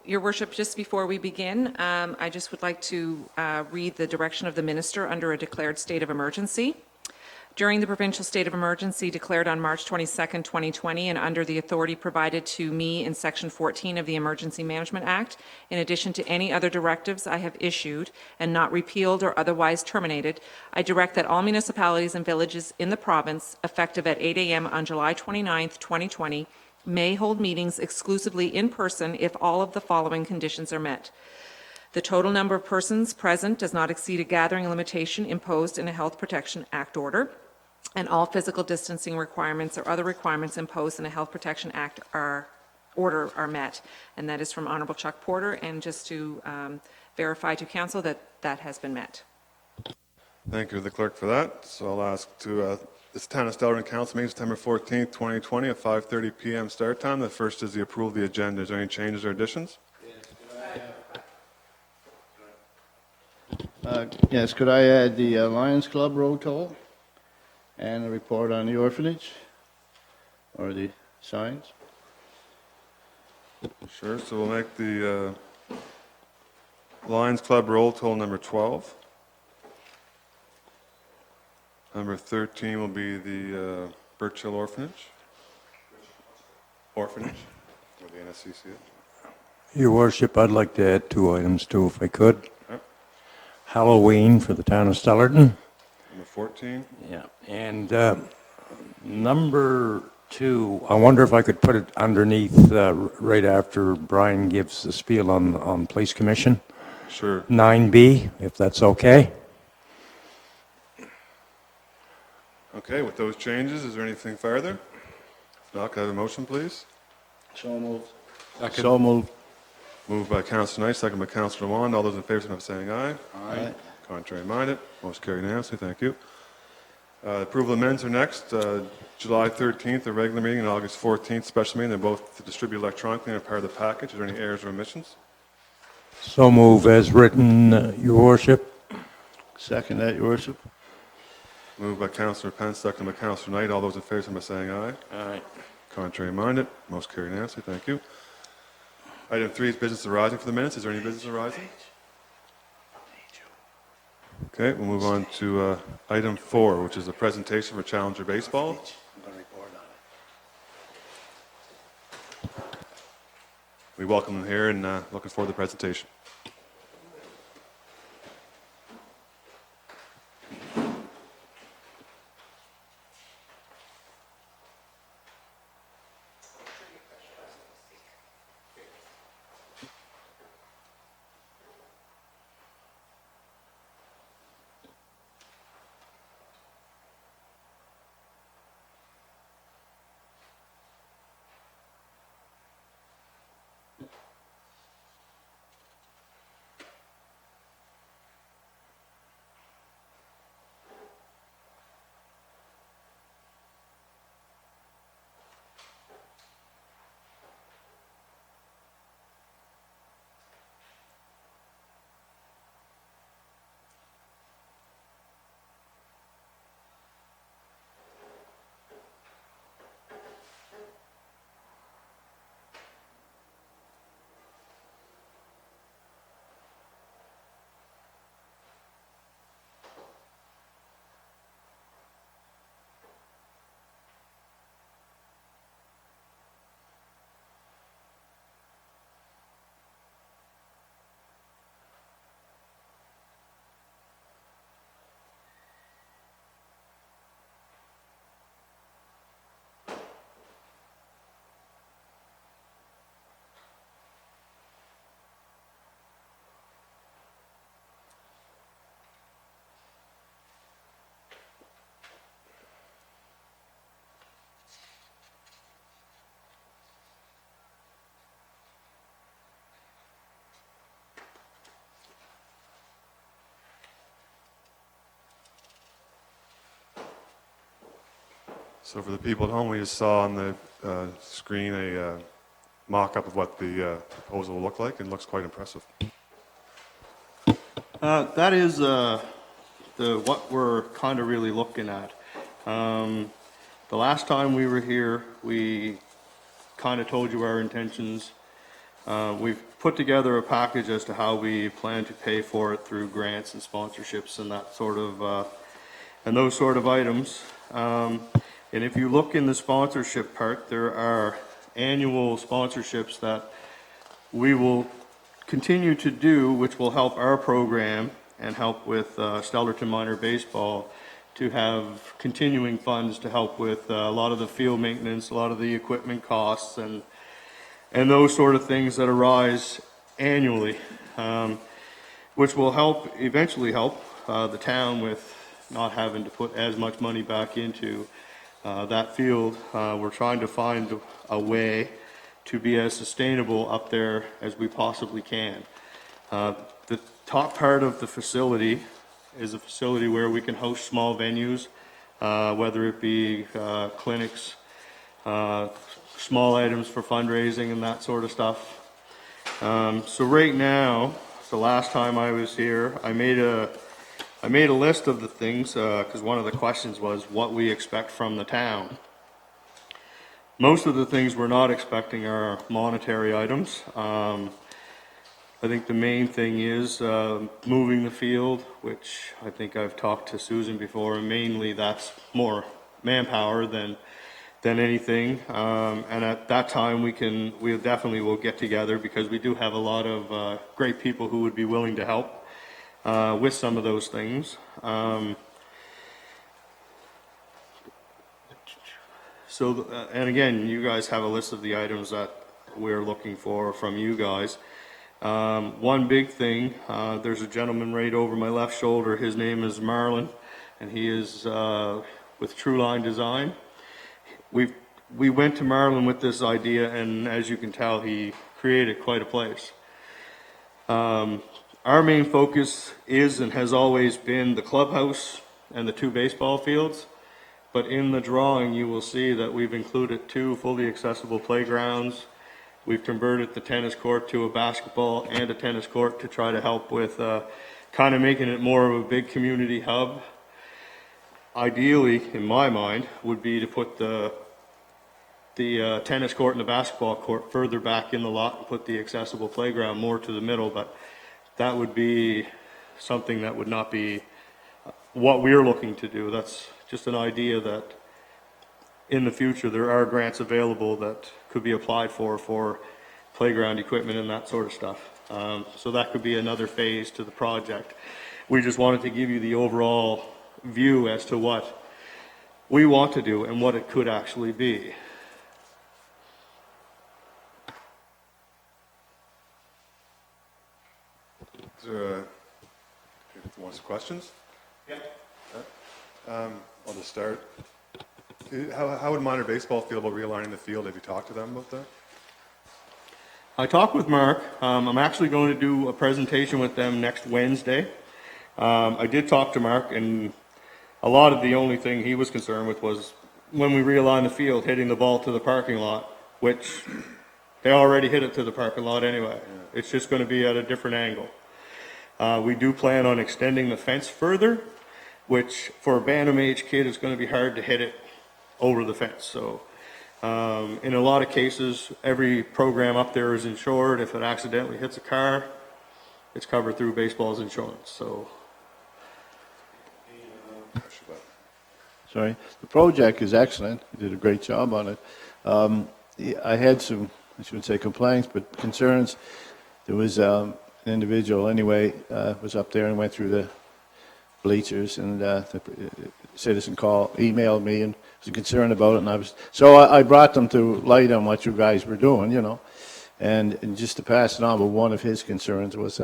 Your Worship, just before we begin, I just would like to read the direction of the Minister under a declared state of emergency. During the provincial state of emergency declared on March 22nd, 2020, and under the authority provided to me in Section 14 of the Emergency Management Act, in addition to any other directives I have issued and not repealed or otherwise terminated, I direct that all municipalities and villages in the province, effective at 8 a.m. on July 29th, 2020, may hold meetings exclusively in person if all of the following conditions are met. The total number of persons present does not exceed a gathering limitation imposed in a Health Protection Act order, and all physical distancing requirements or other requirements imposed in a Health Protection Act order are met. And that is from Honourable Chuck Porter, and just to verify to Council that that has been met. Thank you to the clerk for that. So I'll ask to this Town of Stellarton Council meeting September 14th, 2020 at 5:30 p.m. start time. The first is the approval of the agenda. Is there any changes or additions? Yes, could I add the Lions Club roll call and a report on the orphanage or the signs? Sure. So we'll make the Lions Club roll call number 12. Number 13 will be the Birchill Orphanage. Or the NSCC. Your Worship, I'd like to add 2 items too, if I could. Yep. Halloween for the town of Stellarton. Number 14. Yeah. And number 2, I wonder if I could put it underneath right after Brian gives the spiel on Police Commission. Sure. 9B, if that's okay. Okay, with those changes, is there anything further? If not, can I have a motion, please? So moved. So moved. Moved by Councillor Knight, second by Councillor Wand. All those in favor, signify by saying aye. Aye. Contrary minded, motion carried unanimously. Thank you. Approval of minutes are next. July 13th, the regular meeting, and August 14th, special meeting. They're both distributed electronically and are part of the package. Are there any errors or omissions? So move as written, Your Worship. Second that, Your Worship. Moved by Councillor Pence, second by Councillor Knight. All those in favor, signify by saying aye. Aye. Contrary minded, motion carried unanimously. Thank you. Item 3 is business arising for the minutes. Is there any business arising? Okay, we'll move on to item 4, which is a presentation for Challenger Baseball. We welcome them here and looking forward to the presentation. So for the people at home, we just saw on the screen a mock-up of what the proposal will look like, and it looks quite impressive. That is what we're kind of really looking at. The last time we were here, we kind of told you our intentions. We've put together a package as to how we plan to pay for it through grants and sponsorships and that sort of, and those sort of items. And if you look in the sponsorship part, there are annual sponsorships that we will continue to do, which will help our program and help with Stellarton minor baseball to have continuing funds to help with a lot of the field maintenance, a lot of the equipment costs, and those sort of things that arise annually, which will help, eventually help the town with not having to put as much money back into that field. We're trying to find a way to be as sustainable up there as we possibly can. The top part of the facility is a facility where we can host small venues, whether it be clinics, small items for fundraising and that sort of stuff. So right now, the last time I was here, I made a list of the things, because one of the questions was what we expect from the town. Most of the things we're not expecting are monetary items. I think the main thing is moving the field, which I think I've talked to Susan before, and mainly that's more manpower than anything. And at that time we definitely will get together, because we do have a lot of great people who would be willing to help with some of those things. And again, you guys have a list of the items that we're looking for from you guys. One big thing, there's a gentleman right over my left shoulder. His name is Marlon, and he is with Realign Design. We went to Marlon with this idea, and as you can tell, he created quite a place. Our main focus is and has always been the clubhouse and the 2 baseball fields. But in the drawing, you will see that we've included 2 fully accessible playgrounds. We've converted the tennis court to a basketball and a tennis court to try to help with kind of making it more of a big community hub. Ideally, in my mind, would be to put the tennis court and the basketball court further back in the lot and put the accessible playground more to the middle, but that would be something that would not be what we're looking to do. That's just an idea that in the future there are grants available that could be applied for playground equipment and that sort of stuff. So that could be another phase to the project. We just wanted to give you the overall view as to what we want to do and what it could actually be. Is there wants questions? Yeah. I'll just start. How would minor baseball feel about realigning the field? Have you talked to them about that? I talked with Mark. I'm actually going to do a presentation with them next Wednesday. I did talk to Mark, and a lot of the only thing he was concerned with was when we realign the field, hitting the ball to the parking lot, which they already hit it to the parking lot anyway. Yeah. It's just going to be at a different angle. We do plan on extending the fence further, which for a Bantam age kid is going to be hard to hit it over the fence. So in a lot of cases, every program up there is insured. If it accidentally hits a car, it's covered through baseball's insurance. So Sorry. The project is excellent. You did a great job on it. I had some, I shouldn't say complaints, but concerns. There was an individual anyway, was up there and went through the bleachers, and the citizen emailed me and was concerned about it, and I brought them to light on what you guys were doing, you know, and just to pass it on. But one of his concerns was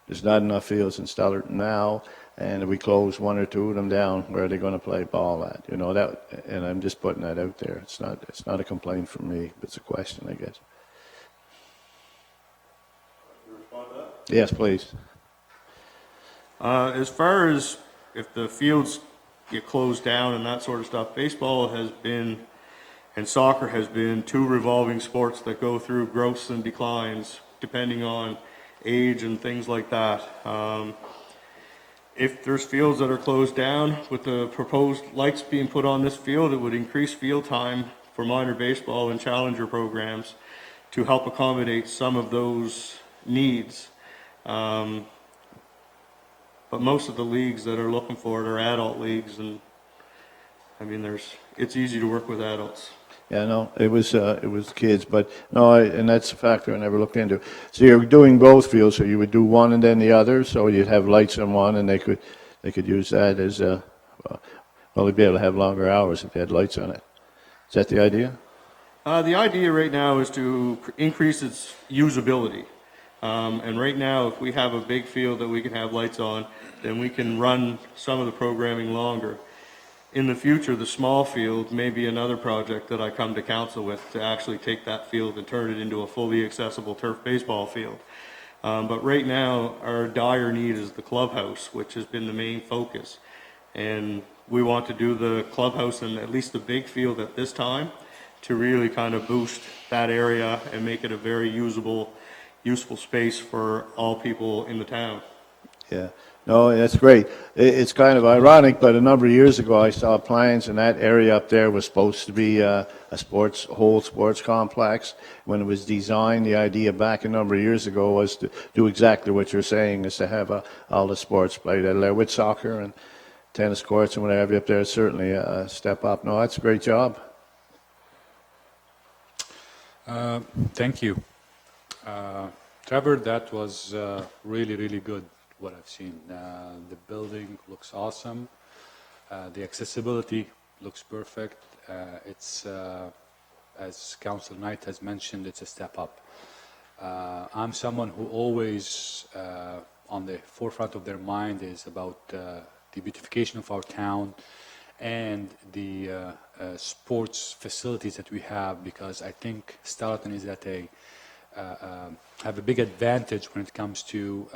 there's not enough fields in Stellarton now, and if we close 1 or 2 of them down, where are they going to play ball at? You know that, and I'm just putting that out there. It's not a complaint from me, but it's a question, I guess. you respond to that? Yes, please. As far as if the fields get closed down and that sort of stuff, baseball has been, and soccer has been, 2 revolving sports that go through growths and declines depending on age and things like that. If there's fields that are closed down, with the proposed lights being put on this field, it would increase field time for minor baseball and challenger programs to help accommodate some of those needs. But most of the leagues that are looking for it are adult leagues, and I mean, it's easy to work with adults. Yeah, no, it was kids, but no, and that's a factor I never looked into. So you're doing both fields, so you would do one and then the other, so you'd have lights on one, and they could use that as well, they'd be able to have longer hours if they had lights on it. Is that the idea? The idea right now is to increase its usability. And right now, if we have a big field that we can have lights on, then we can run some of the programming longer. In the future, the small field may be another project that I come to council with to actually take that field and turn it into a fully accessible turf baseball field. But right now, our dire need is the clubhouse, which has been the main focus. And we want to do the clubhouse and at least the big field at this time to really kind of boost that area and make it a very useful space for all people in the town. Yeah. No, that's great. It's kind of ironic, but a number of years ago, I saw plans, and that area up there was supposed to be a whole sports complex. When it was designed, the idea back a number of years ago was to do exactly what you're saying, is to have all the sports played out there with soccer and tennis courts and whatever up there. It's certainly a step up. No, that's a great job. Thank you. Trevor, that was really, really good, what I've seen. The building looks awesome. The accessibility looks perfect. It's, as Councillor Knight has mentioned, it's a step up. I'm someone who always, on the forefront of their mind, is about the beautification of our town and the sports facilities that we have, because I think Stellarton is at have a big advantage when it comes to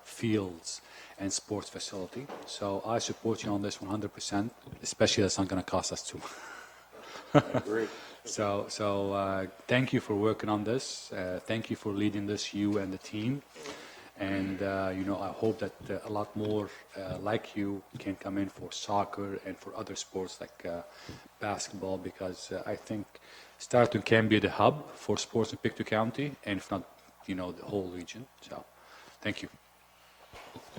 fields and sports facility. So I support you on this 100%, especially that's not going to cost us too much. Great. So thank you for working on this. Thank you for leading this, you and the team. And, I hope that a lot more like you can come in for soccer and for other sports like basketball, because I think Stellarton can be the hub for sports in Pictou County, and if not, the whole region. So, thank you.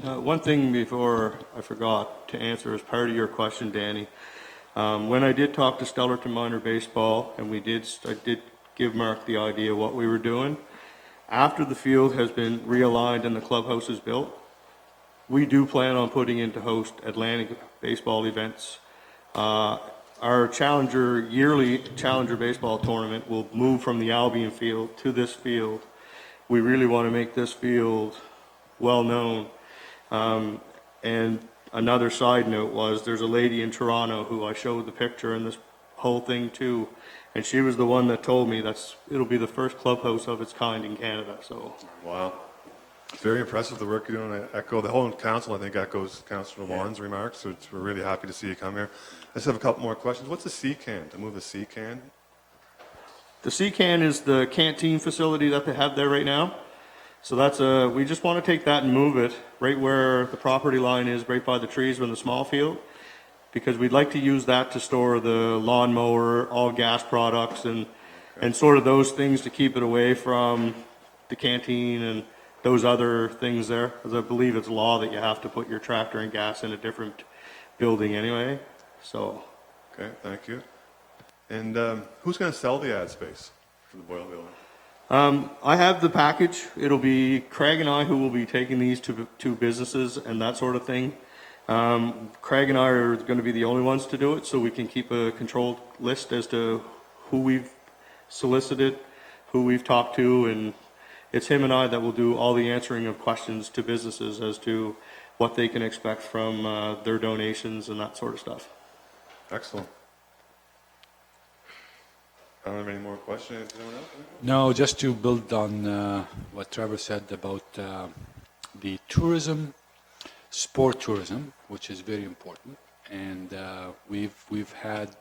One thing before I forgot to answer as part of your question, Danny. When I did talk to Stellarton Minor Baseball, and I did give Mark the idea of what we were doing, after the field has been realigned and the clubhouse is built, we do plan on putting in to host Atlantic baseball events. Our yearly Challenger baseball tournament will move from the Albion field to this field. We really want to make this field well known. And another side note was there's a lady in Toronto who I showed the picture and this whole thing to, and she was the one that told me it'll be the first clubhouse of its kind in Canada. So Wow. It's very impressive, the work you're doing. The whole council, I think, echoes Councillor Wan's remarks, so we're really happy to see you come here. I just have a couple more questions. What's a C-can, to move a C-can? the C-can is the canteen facility that they have there right now. So we just want to take that and move it right where the property line is, right by the trees in the small field, because we'd like to use that to store the lawnmower, all gas products, and sort of those things to keep it away from the canteen and those other things there, because I believe it's law that you have to put your tractor and gas in a different building anyway. So. Okay, thank you. And who's going to sell the ad space for the Boyle building? I have the package. It'll be Craig and I who will be taking these to businesses and that sort of thing. Craig and I are going to be the only ones to do it, so we can keep a controlled list as to who we've solicited, who we've talked to, and it's him and I that will do all the answering of questions to businesses as to what they can expect from their donations and that sort of stuff. Excellent. I don't have any more questions. Anyone else? No, just to build on what Trevor said about the tourism, sport tourism, which is very important, and we've had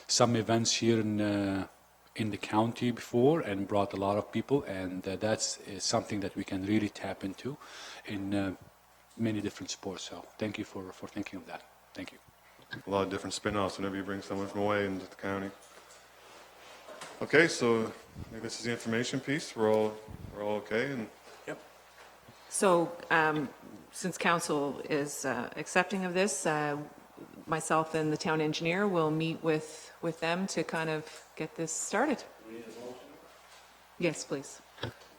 some events here in the county before and brought a lot of people, and that's something that we can really tap into in many different sports. So thank you for thinking of that. Thank you. A lot of different spin-offs whenever you bring someone from away into the county. Okay, so maybe this is the information piece. We're all okay, and So, since council is accepting of this, myself and the town engineer will meet with them to kind of get this started. Yes, please.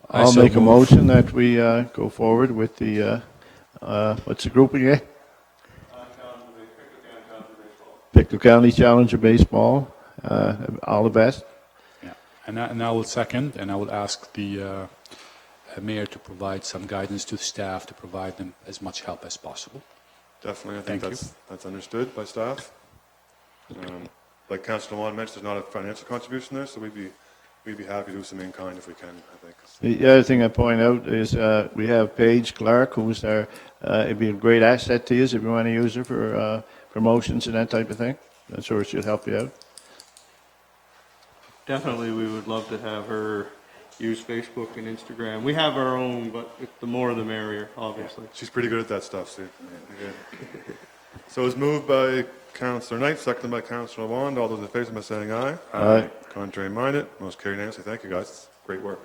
I'll so make a move. motion that we go forward with the, what's the group again? Pictou County Challenger Baseball. All the best. Yeah. And I will second, and I will ask the mayor to provide some guidance to the staff to provide them as much help as possible. definitely, I think Thank that's understood by staff. Like Councilor Juan mentioned, there's not a financial contribution there, so we'd be happy to do some in kind if we can, I think. The other thing I point out is we have Paige Clark, who's our, it'd be a great asset to use if you want to use her for promotions and that type of thing. I'm sure it should help you out. Definitely, we would love to have her use Facebook and Instagram. We have our own, but the more the merrier, obviously. She's pretty good at that stuff, Steve. Yeah. So it's moved by Councillor Knight, seconded by Councillor Wand. All those in favor by saying aye. Aye. Contrary minded, most carried unanimously. Thank you, guys. Great work.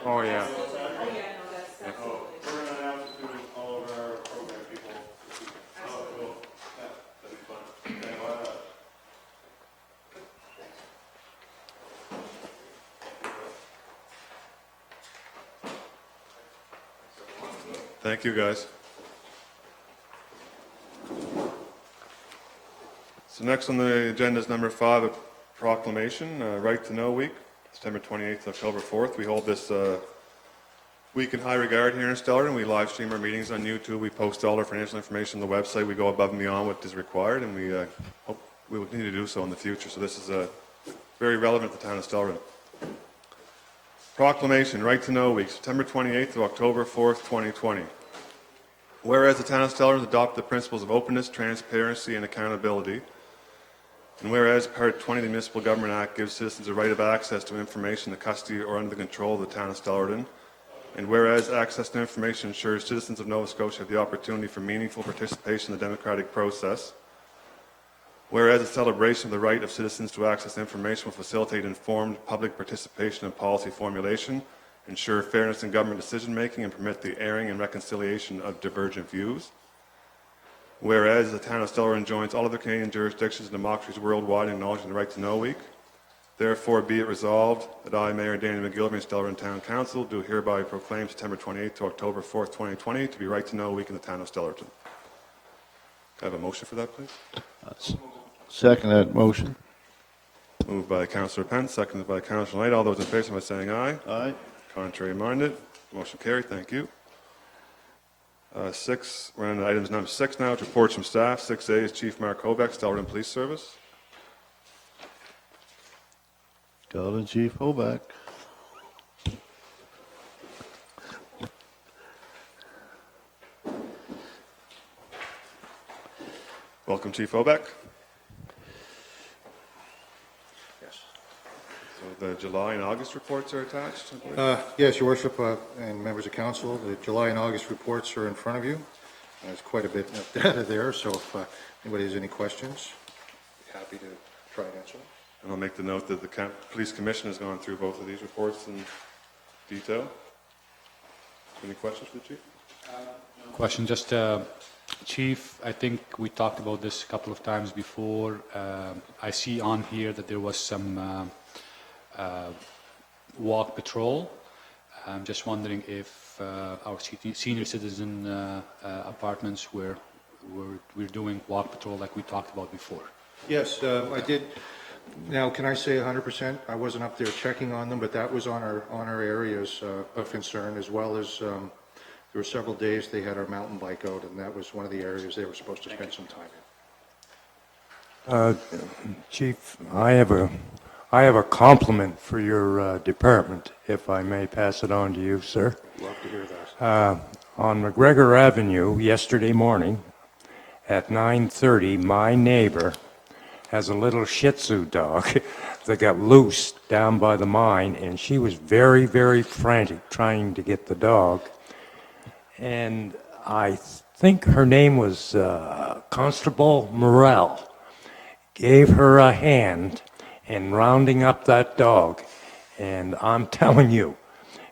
Oh, yeah. Thank you, guys. So next on the agenda is number 5, a proclamation, Right to Know Week, September 28th to October 4th. We hold this week in high regard here in Stellarton. We live stream our meetings on YouTube. We post all our financial information on the website. We go above and beyond what is required, and we hope we will continue to do so in the future. So this is very relevant to the town of Stellarton. Proclamation, Right to Know Week, September 28th to October 4th, 2020. Whereas the town of Stellarton has adopted the principles of openness, transparency, and accountability, and whereas Part 20 of the Municipal Government Act gives citizens a right of access to information in the custody or under the control of the town of Stellarton, and whereas access to information ensures citizens of Nova Scotia have the opportunity for meaningful participation in the democratic process, whereas a celebration of the right of citizens to access information will facilitate informed public participation in policy formulation, ensure fairness in government decision-making, and permit the airing and reconciliation of divergent views. Whereas the town of Stellarton joins all other Canadian jurisdictions and democracies worldwide in acknowledging the Right to Know Week. Therefore, be it resolved that I, Mayor Danny McGillivray, Stellarton Town Council, do hereby proclaim September 28th to October 4th, 2020 to be Right to Know Week in the town of Stellarton. Can I have a motion for that, please? Second that motion. Moved by Councillor Pence, seconded by Councillor Knight. All those in favor by saying aye. Aye. Contrary minded, motion carried. Thank you. 6, we're on items number 6 now, reports from staff. 6A is Chief Mark Hobeck, Stellarton Police Service. Stellarton Chief Hoback. Welcome, Chief Hobeck. Yes. So the July and August reports are attached, I believe. Yes, Your Worship, and members of council, the July and August reports are in front of you. There's quite a bit of data there, so if anybody has any questions, I'd be happy to try and answer them. And I'll make the note that the Police Commission has gone through both of these reports in detail. Any questions for the Chief? Question, just, Chief, I think we talked about this a couple of times before. I see on here that there was some walk patrol. I'm just wondering if our senior citizen apartments we're doing walk patrol like we talked about before. Yes, I did. Now, can I say 100%? I wasn't up there checking on them, but that was on our areas of concern, as well as there were several days they had our mountain bike out, and that was one of the areas they were supposed to spend some time in. Chief, I have a compliment for your department, if I may pass it on to you, sir. Love to hear that. On McGregor Avenue yesterday morning at 9:30, my neighbor has a little Shih Tzu dog that got loose down by the mine, and she was very, very frantic trying to get the dog. And I think her name was Constable Morrell. Gave her a hand in rounding up that dog. And I'm telling you,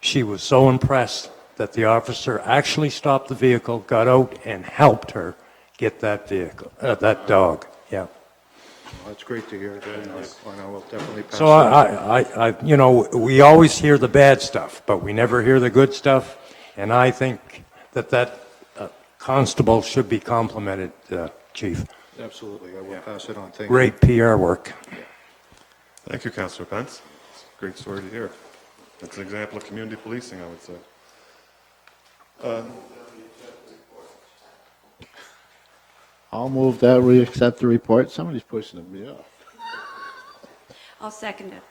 she was so impressed that the officer actually stopped the vehicle, got out, and helped her get that that dog. Yeah. Well, that's great to hear. I will definitely pass So that. you know, we always hear the bad stuff, but we never hear the good stuff. And I think that constable should be complimented, Chief. Absolutely, I will pass it on. Thank you. Great PR work. Thank you, Councillor Pence. It's a great story to hear. It's an example of community policing, I would say. I'll move that we accept the report. Somebody's pushing me off. I'll second it.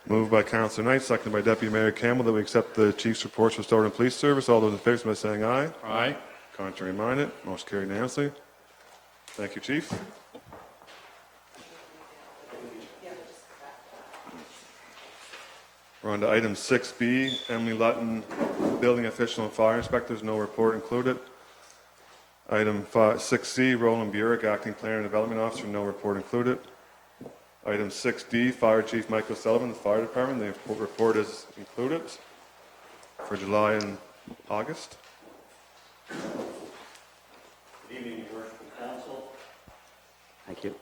Moved by Councillor Knight, seconded by Deputy Mayor Campbell, that we accept the Chief's reports for Stellarton Police Service. All those in favor, by saying aye. Aye. Contrary minded, motion carried unanimously. Thank you, Chief. We're on to item 6B, Emily Lutton, Building Official and Fire Inspectors, no report included. Item 6C, Roland Burek, Acting Planner and Development Officer, no report included. Item 6D, Fire Chief Michael Sullivan, the Fire Department, the report is included for July and August. Good evening, Your Worship and Council. Thank you.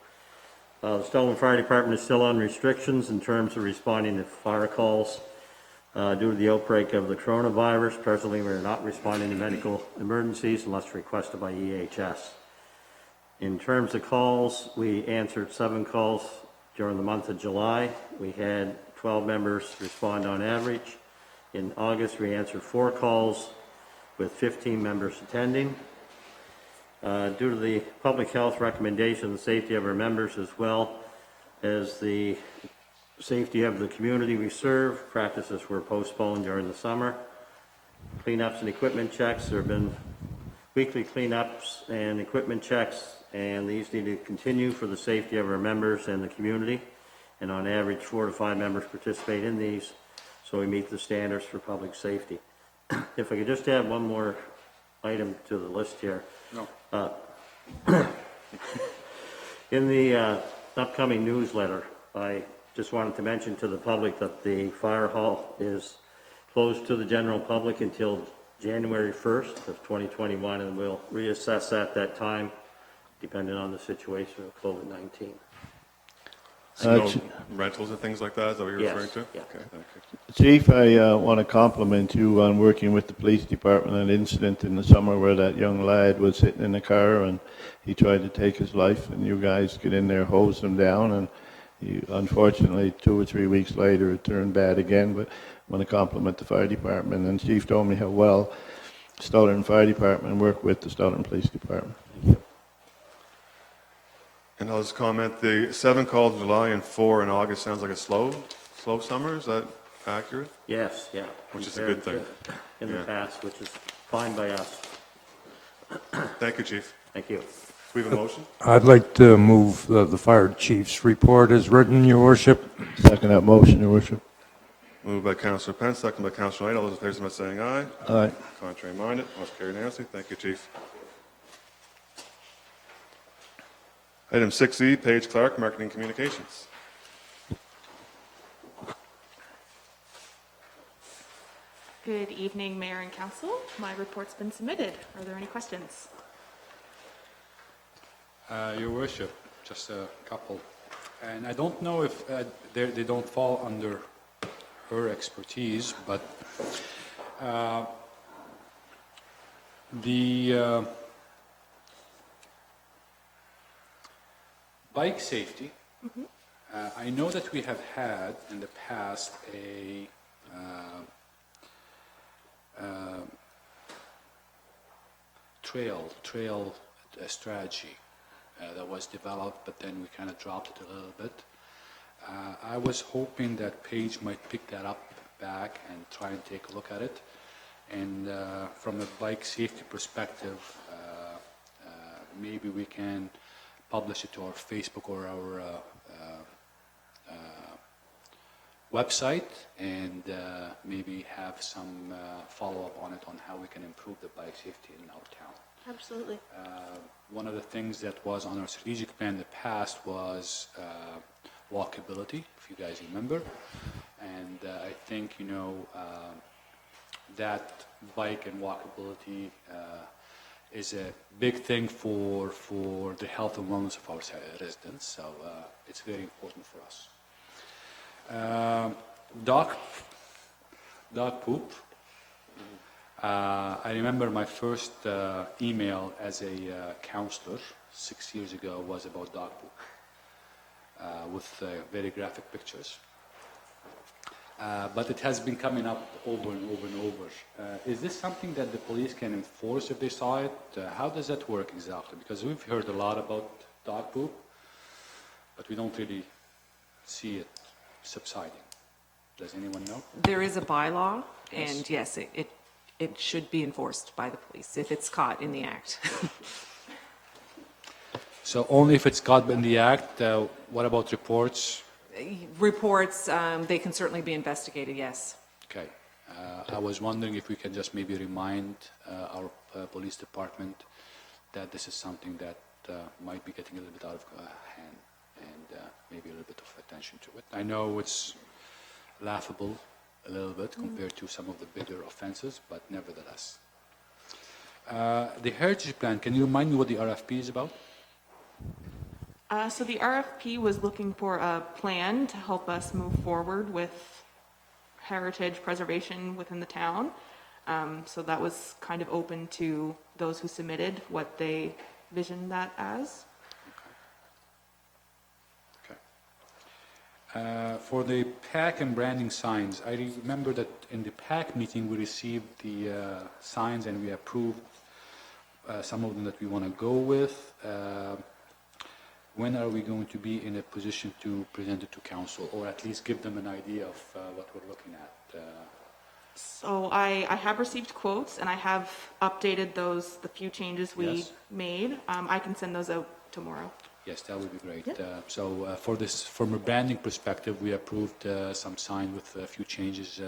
The Stellarton Fire Department is still on restrictions in terms of responding to fire calls due to the outbreak of the coronavirus. Presently, we are not responding to medical emergencies unless requested by EHS. In terms of calls, we answered 7 calls during the month of July. We had 12 members respond on average. In August, we answered 4 calls with 15 members attending. Due to the public health recommendation and safety of our members, as well as the safety of the community we serve, practices were postponed during the summer. Cleanups and equipment checks, there have been weekly cleanups and equipment checks, and these need to continue for the safety of our members and the community. And on average, 4 to 5 members participate in these, so we meet the standards for public safety. If I could just add one more item to the list here. No. In the upcoming newsletter, I just wanted to mention to the public that the fire hall is closed to the general public until January 1st of 2021, and we'll reassess at that time, depending on the situation of COVID-19. So no rentals and things like that, is that what you're Yes, referring to? yeah. Okay, thank you. Chief, I want to compliment you on working with the police department on an incident in the summer where that young lad was sitting in a car and he tried to take his life, and you guys get in there, hose him down, and unfortunately 2 or 3 weeks later it turned bad again. But I want to compliment the fire department, and Chief told me how well Stellarton Fire Department worked with the Stellarton Police Department. And I'll just comment, the 7 calls in July and 4 in August sounds like a slow summer, is that accurate? Yes, yeah. Which is a good thing. In the Yeah. past, which is fine by us. Thank you, Chief. Thank you. Do we have a motion? I'd like to move the fire chief's report as written, Your Worship. Second that motion, Your Worship. Moved by Councillor Pence, second by Councillor Knight. All those in favor, by saying aye. Aye. Contrary minded, motion carried unanimously. Thank you, Chief. Item 6E, Paige Clark, Marketing Communications. Good evening, Mayor and Council. My report's been submitted. Are there any questions? Your Worship, just a couple. And I don't know if they don't fall under her expertise, but the bike safety, I know that we have had in the past a trail strategy that was developed, but then we kind of dropped it a little bit. I was hoping that Paige might pick that up back and try and take a look at it. And from a bike safety perspective, maybe we can publish it to our Facebook or our website, and maybe have some follow-up on it on how we can improve the bike safety in our town. Absolutely. One of the things that was on our strategic plan in the past was walkability, if you guys remember. And I think, that bike and walkability is a big thing for the health and wellness of our residents. So it's very important for us. Dog poop. I remember my first email as a counselor 6 years ago was about dog poop with very graphic pictures. But it has been coming up over and over and over. Is this something that the police can enforce if they saw it? How does that work exactly? Because we've heard a lot about dog poop, but we don't really see it subsiding. Does anyone know? There is a bylaw, and yes, it should be enforced by the police if it's caught in the act. So only if it's caught in the act. What about reports? Reports, they can certainly be investigated, yes. Okay. I was wondering if we can just maybe remind our police department that this is something that might be getting a little bit out of hand, and maybe a little bit of attention to it. I know it's laughable a little bit compared to some of the bigger offenses, but nevertheless. The heritage plan, can you remind me what the RFP is about? So the RFP was looking for a plan to help us move forward with heritage preservation within the town. So that was kind of open to those who submitted what they visioned that as. Okay. For the PAC and branding signs, I remember that in the PAC meeting we received the signs and we approved some of them that we want to go with. When are we going to be in a position to present it to council, or at least give them an idea of what we're looking at? So I have received quotes and I have updated the few changes we Yes. made. I can send those out tomorrow. Yes, that would be great. Yeah. For this, from a branding perspective, we approved some sign with a few changes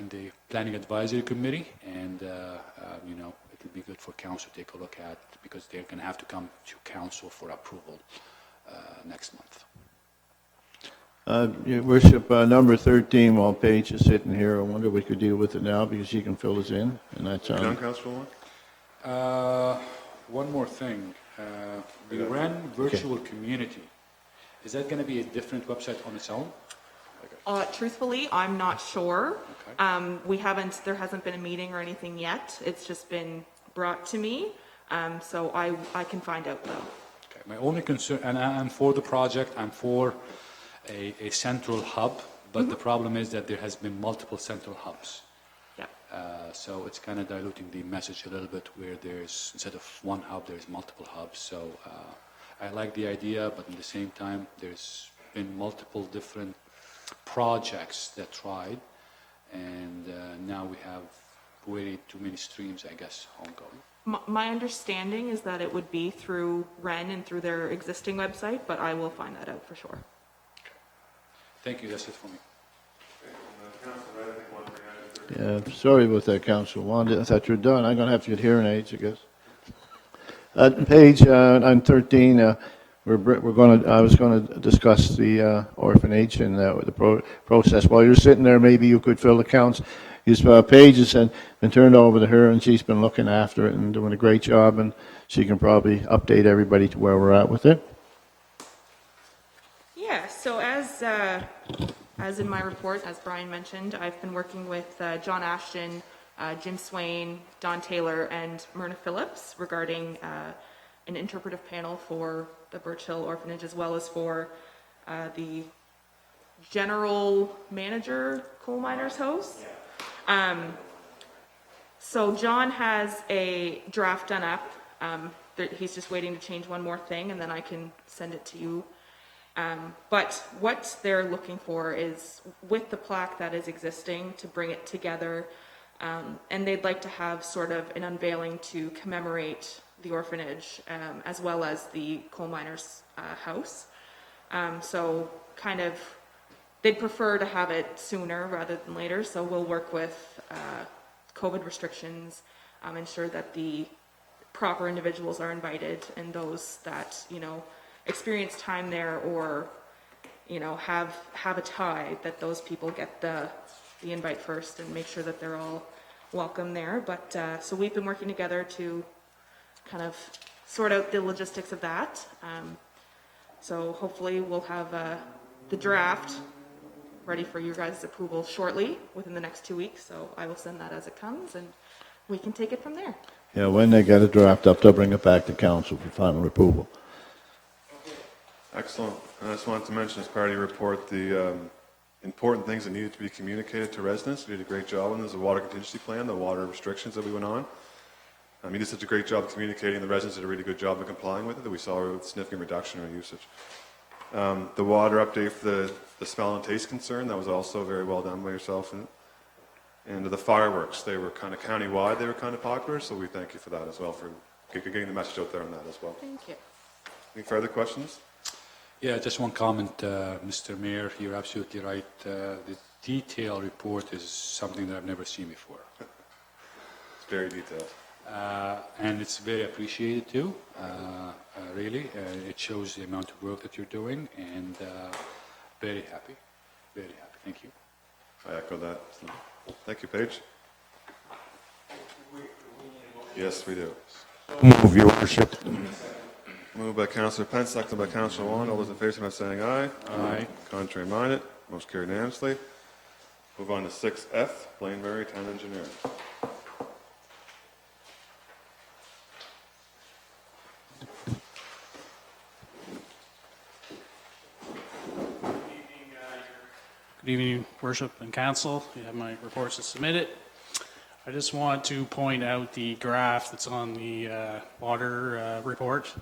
in the Planning Advisory Committee, and it would be good for council to take a look at, because they're going to have to come to council for approval next month. Your worship, number 13, while Paige is sitting here, I wonder if we could deal with it now because she can fill us in, and that's Done, Councilor Wong? One more thing. The REN virtual community, is that going to be a different website on its own? Truthfully, I'm not sure. Okay. There hasn't been a meeting or anything yet. It's just been brought to me. So I can find out though. Okay. My only concern, and I'm for the project, I'm for a central hub, but the problem is that there has been multiple central hubs. Yeah. So it's kind of diluting the message a little bit, where there's, instead of one hub, there's multiple hubs. So I like the idea, but at the same time, there's been multiple different projects that tried, and now we have way too many streams, I guess, ongoing. My understanding is that it would be through REN and through their existing website, but I will find that out for sure. Thank you, that's it for me. Yeah, sorry about that, Councilor Wanda. I thought you were done. I'm going to have to get hearing aids, I guess. Page on 13, I was going to discuss the orphanage and the process. While you're sitting there, maybe you could fill the counts. Paige has been turned over to her, and she's been looking after it and doing a great job, and she can probably update everybody to where we're at with it. Yeah, so as in my report, as Brian mentioned, I've been working with John Ashton, Jim Swain, Don Taylor, and Myrna Phillips regarding an interpretive panel for the Birch Hill Orphanage, as well as for the general manager coal miners house. So John has a draft done up. He's just waiting to change one more thing, and then I can send it to you. But what they're looking for is, with the plaque that is existing, to bring it together And they'd like to have sort of an unveiling to commemorate the orphanage, as well as the coal miners' house. So kind of, they'd prefer to have it sooner rather than later, so we'll work with COVID restrictions, ensure that the proper individuals are invited, and those that, you know, experience time there or, you know, have a tie, that those people get the invite first and make sure that they're all welcome there. But so we've been working together to kind of sort out the logistics of that. So hopefully we'll have the draft ready for your guys' approval shortly, within the next 2 weeks. So I will send that as it comes, and we can take it from there. Yeah, when they get a draft up, they'll bring it back to council for final approval. Excellent. And I just wanted to mention as part of your report the important things that needed to be communicated to residents. You did a great job on this, the water contingency plan, the water restrictions that we went on. You did such a great job of communicating. The residents did a really good job of complying with it, that we saw a significant reduction in our usage. The water update for the smell and taste concern, that was also very well done by yourself. And the fireworks, they were kind of county-wide, they were kind of popular, so we thank you for that as well, for getting the message out there on that as well. Thank you. Any further questions? Yeah, just one comment, Mr. Mayor. You're absolutely right. The detail report is something that I've never seen before. It's very detailed. And it's very appreciated too, really. It shows the amount of work that you're doing, and very happy, very happy. Thank you. I echo that. So, thank you, Paige. Yes, we do. Move, Your Worship. Moved by Councillor Pence, seconded by Councillor Wong. All those in favor, signify by saying aye. Aye. Contrary minded, motion carried unanimously. Move on to 6F, Blainberry Town Engineering. Good evening, Worship and Council. You have my reports to submit it. I just want to point out the graph that's on the water report.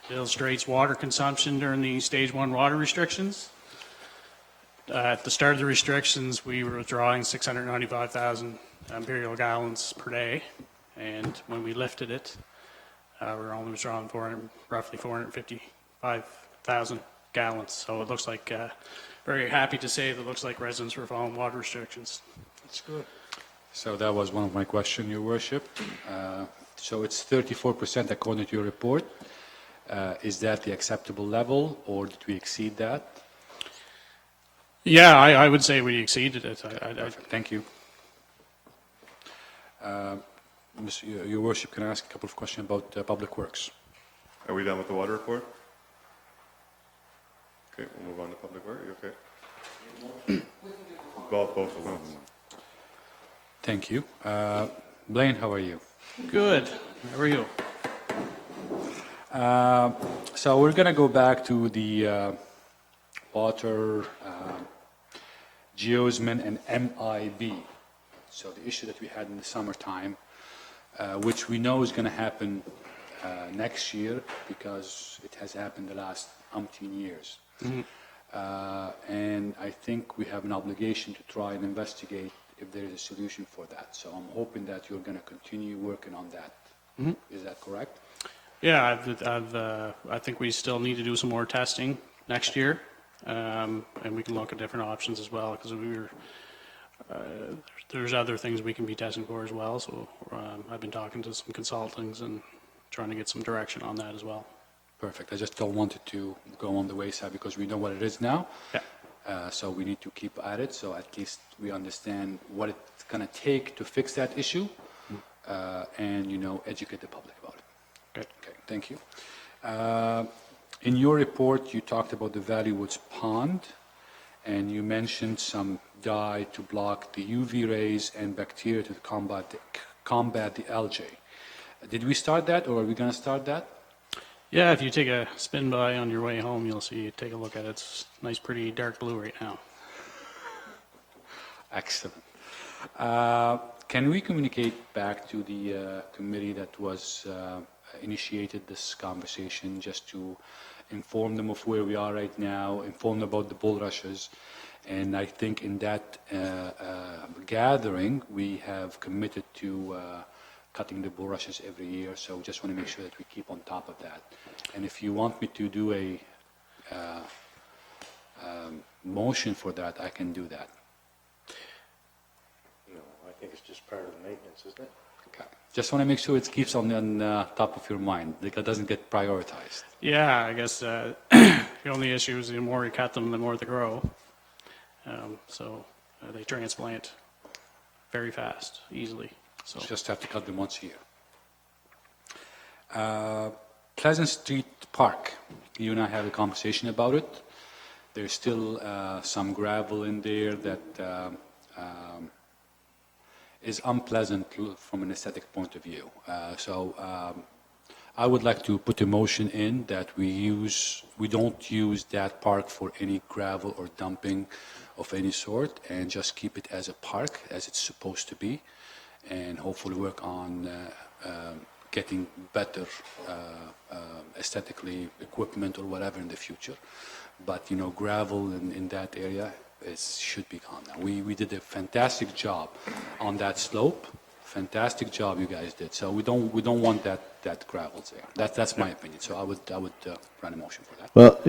It illustrates water consumption during the Stage 1 water restrictions. At the start of the restrictions, we were withdrawing 695,000 imperial gallons per day, and when we lifted it, we're only withdrawing roughly 455,000 gallons. So it looks like, very happy to say that it looks like residents were following water restrictions. That's good. So that was one of my questions, Your Worship. So it's 34% according to your report. Is that the acceptable level, or did we exceed that? Yeah, I would say we exceeded it. Thank you. Your Worship, can I ask a couple of questions about Public Works? Are we done with the water report? Okay, we'll move on to Public Works. Are you okay? Both of them. Thank you. Blaine, how are you? Good. How are you? So we're going to go back to the water, geosmin and MIB. So the issue that we had in the summertime, which we know is going to happen next year because it has happened the last umpteen years. Mm-hmm. And I think we have an obligation to try and investigate if there is a solution for that. So I'm hoping that you're going to continue working on that. Mm-hmm. Is that correct? Yeah, I think we still need to do some more testing next year, and we can look at different options as well, because there's other things we can be testing for as well. So I've been talking to some consultants and trying to get some direction on that as well. Perfect. I just don't want it to go on the wayside because we know what it is now. Yeah. So we need to keep at it, so at least we understand what it's going to take to fix that issue, and, you know, educate the public about it. Okay, thank you. In your report, you talked about the Valley Woods Pond, and you mentioned some dye to block the UV rays and bacteria to combat the algae. Did we start that, or are we going to start that? Yeah, if you take a spin by on your way home, you'll see, take a look at it. It's nice, pretty dark blue right now. Excellent. Can we communicate back to the committee that was initiated this conversation, just to inform them of where we are right now, inform them about the bull rushes, And I think in that gathering, we have committed to cutting the bulrushes every year, so just want to make sure that we keep on top of that. And if you want me to do a motion for that, I can do that. No, I think it's just part of the maintenance, isn't it? Okay. Just want to make sure it keeps on top of your mind, that it doesn't get prioritized. Yeah, I guess the only issue is the more you cut them, the more they grow. So they transplant very fast, easily. So Just have to cut them once a year. Pleasant Street Park, you and I had a conversation about it. There's still some gravel in there that is unpleasant from an aesthetic point of view. I would like to put a motion in that we don't use that park for any gravel or dumping of any sort, and just keep it as a park as it's supposed to be, and hopefully work on getting better aesthetically equipment or whatever in the future. But gravel in that area should be gone now. We did a fantastic job on that slope. Fantastic job you guys did. So we don't want that gravel there. That's my opinion. So I would run a motion for that. Well,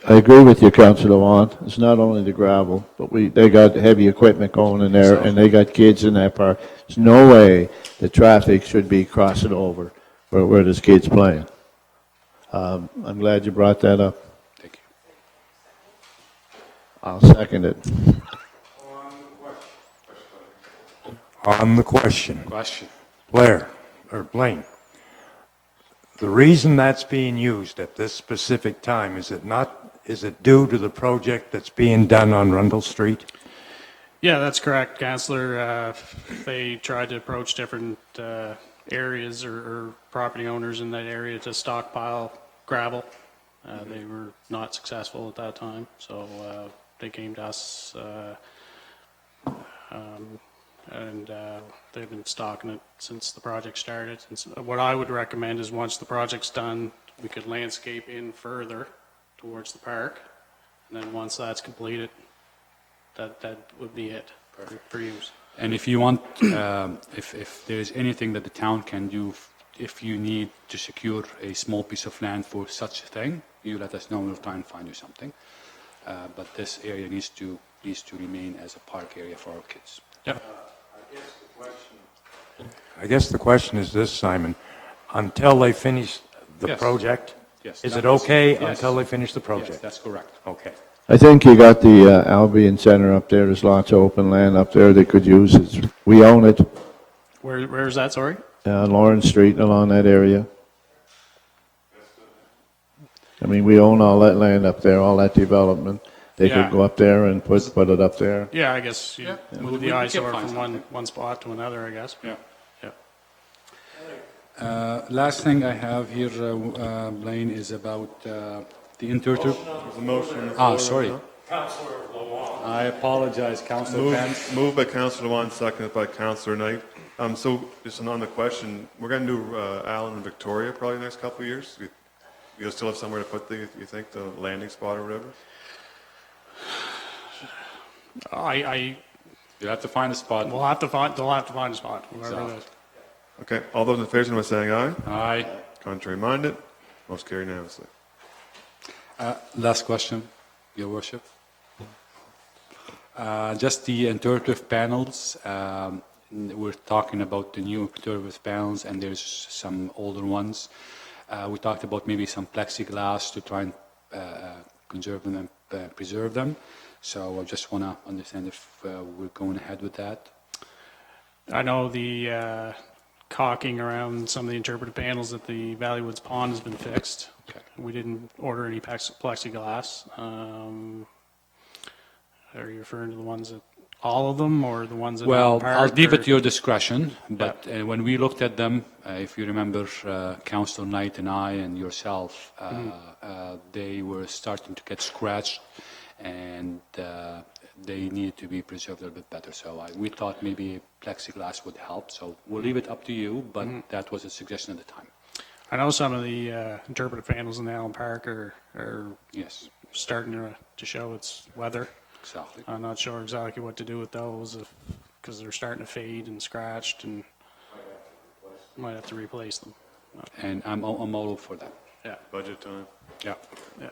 I agree with you, Councillor Wand. It's not only the gravel, but they got heavy equipment going in there, and they got kids in that park. There's no way the traffic should be crossing over where there's kids playing. I'm glad you brought that up. Thank you. I'll second it. On the question, Question. Blair, or Blaine, the reason that's being used at this specific time, is it due to the project that's being done on Rundle Street? yeah, that's correct, Councillor. They tried to approach different areas or property owners in that area to stockpile gravel. They were not successful at that time, so they came to us, and they've been stocking it since the project started. And so what I would recommend is once the project's done, we could landscape in further towards the park, and then once that's completed, that would be it for use. And if you want, if there's anything that the town can do, if you need to secure a small piece of land for such a thing, you let us know. We'll try and find you something. But this area needs to remain as a park area for our kids. Yep. I guess the question is this, Simon. Until they finish the Yes. project? Yes. Is it okay Yes. until they finish the Yes, project? that's correct. Okay. I think you got the Albion Center up there. There's lots of open land up there they could use. We own it, Where's that, sorry? Lawrence Street along that area. I mean, we own all that land up there, all that development. They could Yeah. go up there and put it up there. Yeah, I guess you move We the can eyesore find from something. one spot to another, I guess. Yeah. Yeah. Last thing I have here, Blaine, is about the interturf. There's a motion on the Ah, floor, sorry. no? I apologize, Councillor Pence. Moved by Councillor Wand, seconded by Councillor Knight. So just on the question, we're going to do Allen and Victoria probably the next couple of years. You'll still have somewhere to put you think, the landing spot or whatever? You'll have to find a spot. They'll have to find a spot, wherever it is. Okay, all those in favor, signify by saying aye. Aye. Contrary minded, most carried unanimously. Last question, Your Worship. Just the interturf panels. We're talking about the new interturf panels, and there's some older ones. We talked about maybe some plexiglass to try and conserve them and preserve them. So I just want to understand if we're going ahead with that. I know the caulking around some of the interpretive panels at the Valleywoods Pond has been fixed. Okay. We didn't order any plexiglass. Are you referring to the ones that, all of them, or the ones that? Well, Park, I'll leave it or- to your discretion, but when we looked at them, if you remember, Councillor Knight and I and yourself, they were starting to get scratched, and they needed to be preserved a little bit better. So we thought maybe plexiglass would help. So we'll leave it up to you, but that was a suggestion at the time. I know some of the interpretive panels in Allen Park are Yes. starting to show its weather. Exactly. I'm not sure exactly what to do with those because they're starting to fade and scratched and might have to replace them. And I'm all for that. Yeah, Budget time. Yeah. yeah.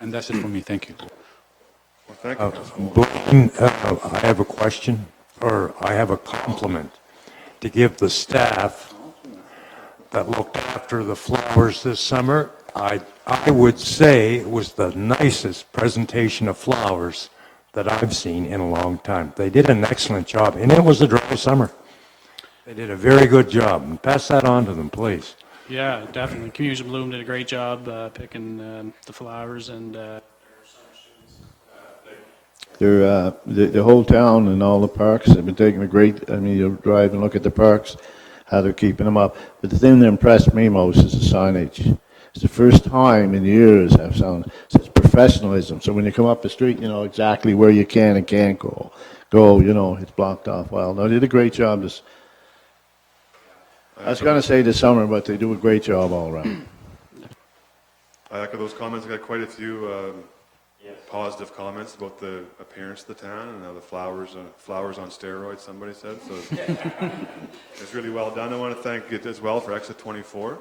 And that's it for me. Thank you. Well, thank you, Councilman. Blaine, I have a question, or I have a compliment to give the staff that looked after the flowers this summer. I would say it was the nicest presentation of flowers that I've seen in a long time. They did an excellent job, and it was a dry summer. They did a very good job, and pass that on to them, please. Yeah, definitely. Community Bloom did a great job picking the flowers and The whole town and all the parks have been taking a great, I mean, you drive and look at the parks, how they're keeping them up. But the thing that impressed me most is the signage. It's the first time in years I've found such professionalism. So when you come up the street, you know exactly where you can and can't go. You know, it's blocked off well. No, they did a great job this. I was going to say this summer, but they do a great job all around. I echo those comments. I got quite a few positive comments about the appearance of the town and how the flowers on steroids, somebody said. So it's really well done. I want to thank it as well for Exit 24.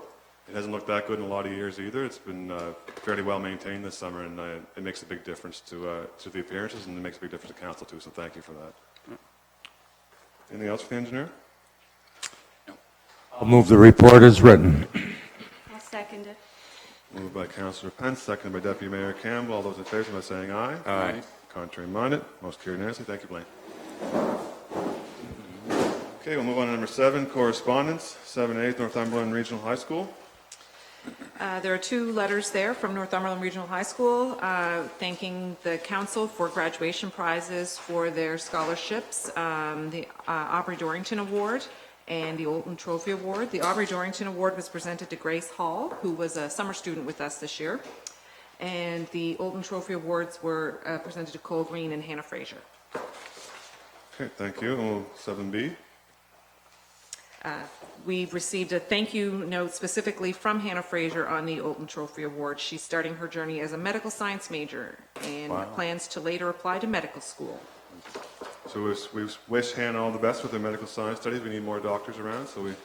It hasn't looked that good in a lot of years either. It's been fairly well maintained this summer, and it makes a big difference to the appearances, and it makes a big difference to council too. So thank you for that. Anything else for the engineer? I'll move the report as written. I'll second it. Moved by Councillor Pence, seconded by Deputy Mayor Campbell. All those in favour by saying aye. Aye. Contrary minded. Most carried unanimously. Thank you, Blaine. Okay, we'll move on to number 7, correspondence. 7A, Northumberland Regional High School. There are 2 letters there from Northumberland Regional High School thanking the council for graduation prizes for their scholarships, the Aubrey Dorrington Award and the Olton Trophy Award. The Aubrey Dorrington Award was presented to Grace Hall, who was a summer student with us this year. And the Olton Trophy Awards were presented to Cole Green and Hannah Fraser. Okay, thank you. And we'll 7B. We've received a thank you note specifically from Hannah Fraser on the Olton Trophy Award. She's starting her journey as a medical science major and plans to later apply to medical school. So we wish Hannah all the best with her medical science studies. We need more doctors around, so we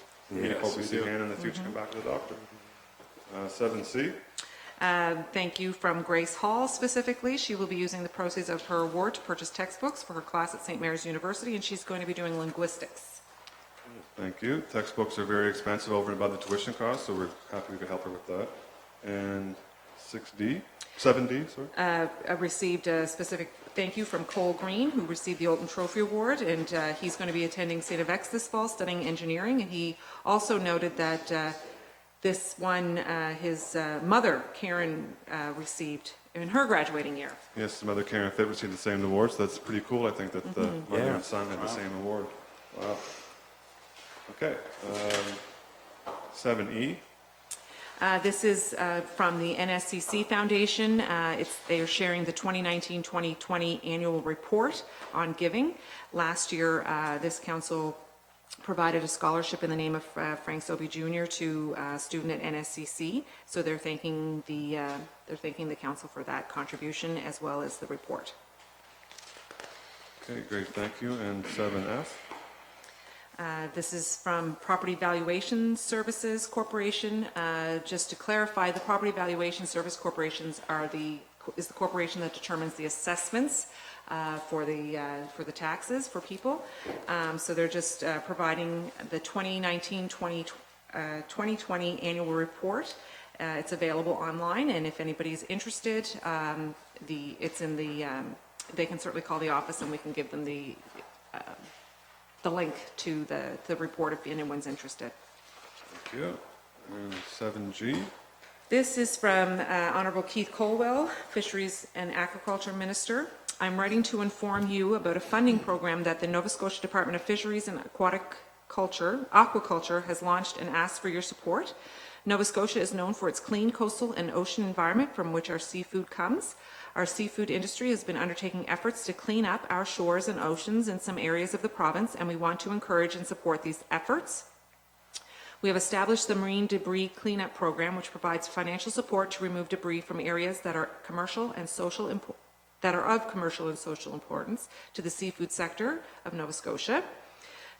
hope we see Hannah in the future come back to the doctor. 7C. Thank you from Grace Hall specifically. She will be using the proceeds of her award to purchase textbooks for her class at St. Mary's University, and she's going to be doing linguistics. Thank you. Textbooks are very expensive over and above the tuition costs, so we're happy we could help her with that. And 7D, sorry. I received a specific thank you from Cole Green, who received the Olton Trophy Award, and he's going to be attending St. FX this fall studying engineering. And he also noted that this one, his mother, Karen, received in her graduating year. Yes, the mother Karen Fitt received the same award, so that's pretty cool, I think, that the mother and son had the same award. Wow. Okay. 7E. This is from the NSCC Foundation. They are sharing the 2019-2020 annual report on giving. Last year, this council provided a scholarship in the name of Frank Sobey Jr. to a student at NSCC. So they're thanking the council for that contribution as well as the report. Okay, great, thank you. And 7F. This is from Property Valuation Services Corporation. Just to clarify, the Property Valuation Service Corporations is the corporation that determines the assessments for the taxes for people. So they're just providing the 2019-2020 annual report. It's available online, and if anybody's interested, they can certainly call the office, and we can give them the link to the report if anyone's interested. Thank you. And 7G. This is from Honorable Keith Colwell, Fisheries and Aquaculture Minister. I'm writing to inform you about a funding program that the Nova Scotia Department of Fisheries and Aquaculture has launched and asked for your support. Nova Scotia is known for its clean coastal and ocean environment from which our seafood comes. Our seafood industry has been undertaking efforts to clean up our shores and oceans in some areas of the province, and we want to encourage and support these efforts. We have established the Marine Debris Cleanup Program, which provides financial support to remove debris from areas that are commercial and social that are of commercial and social importance to the seafood sector of Nova Scotia.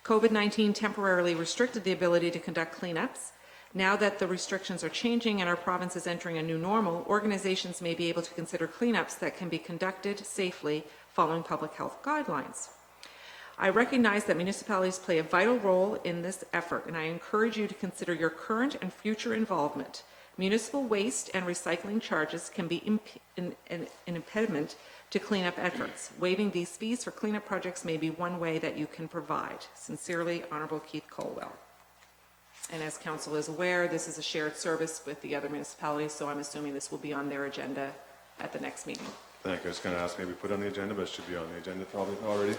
COVID-19 temporarily restricted the ability to conduct cleanups. Now that the restrictions are changing and our province is entering a new normal, organizations may be able to consider cleanups that can be conducted safely following public health guidelines. I recognize that municipalities play a vital role in this effort, and I encourage you to consider your current and future involvement. Municipal waste and recycling charges can be an impediment to cleanup efforts. Waiving these fees for cleanup projects may be one way that you can provide. Sincerely, Honourable Keith Colwell. And as Council is aware, this is a shared service with the other municipalities, so I'm assuming this will be on their agenda at the next meeting. Thank you. I was going to ask maybe put it on the agenda, but it should be on the agenda probably already.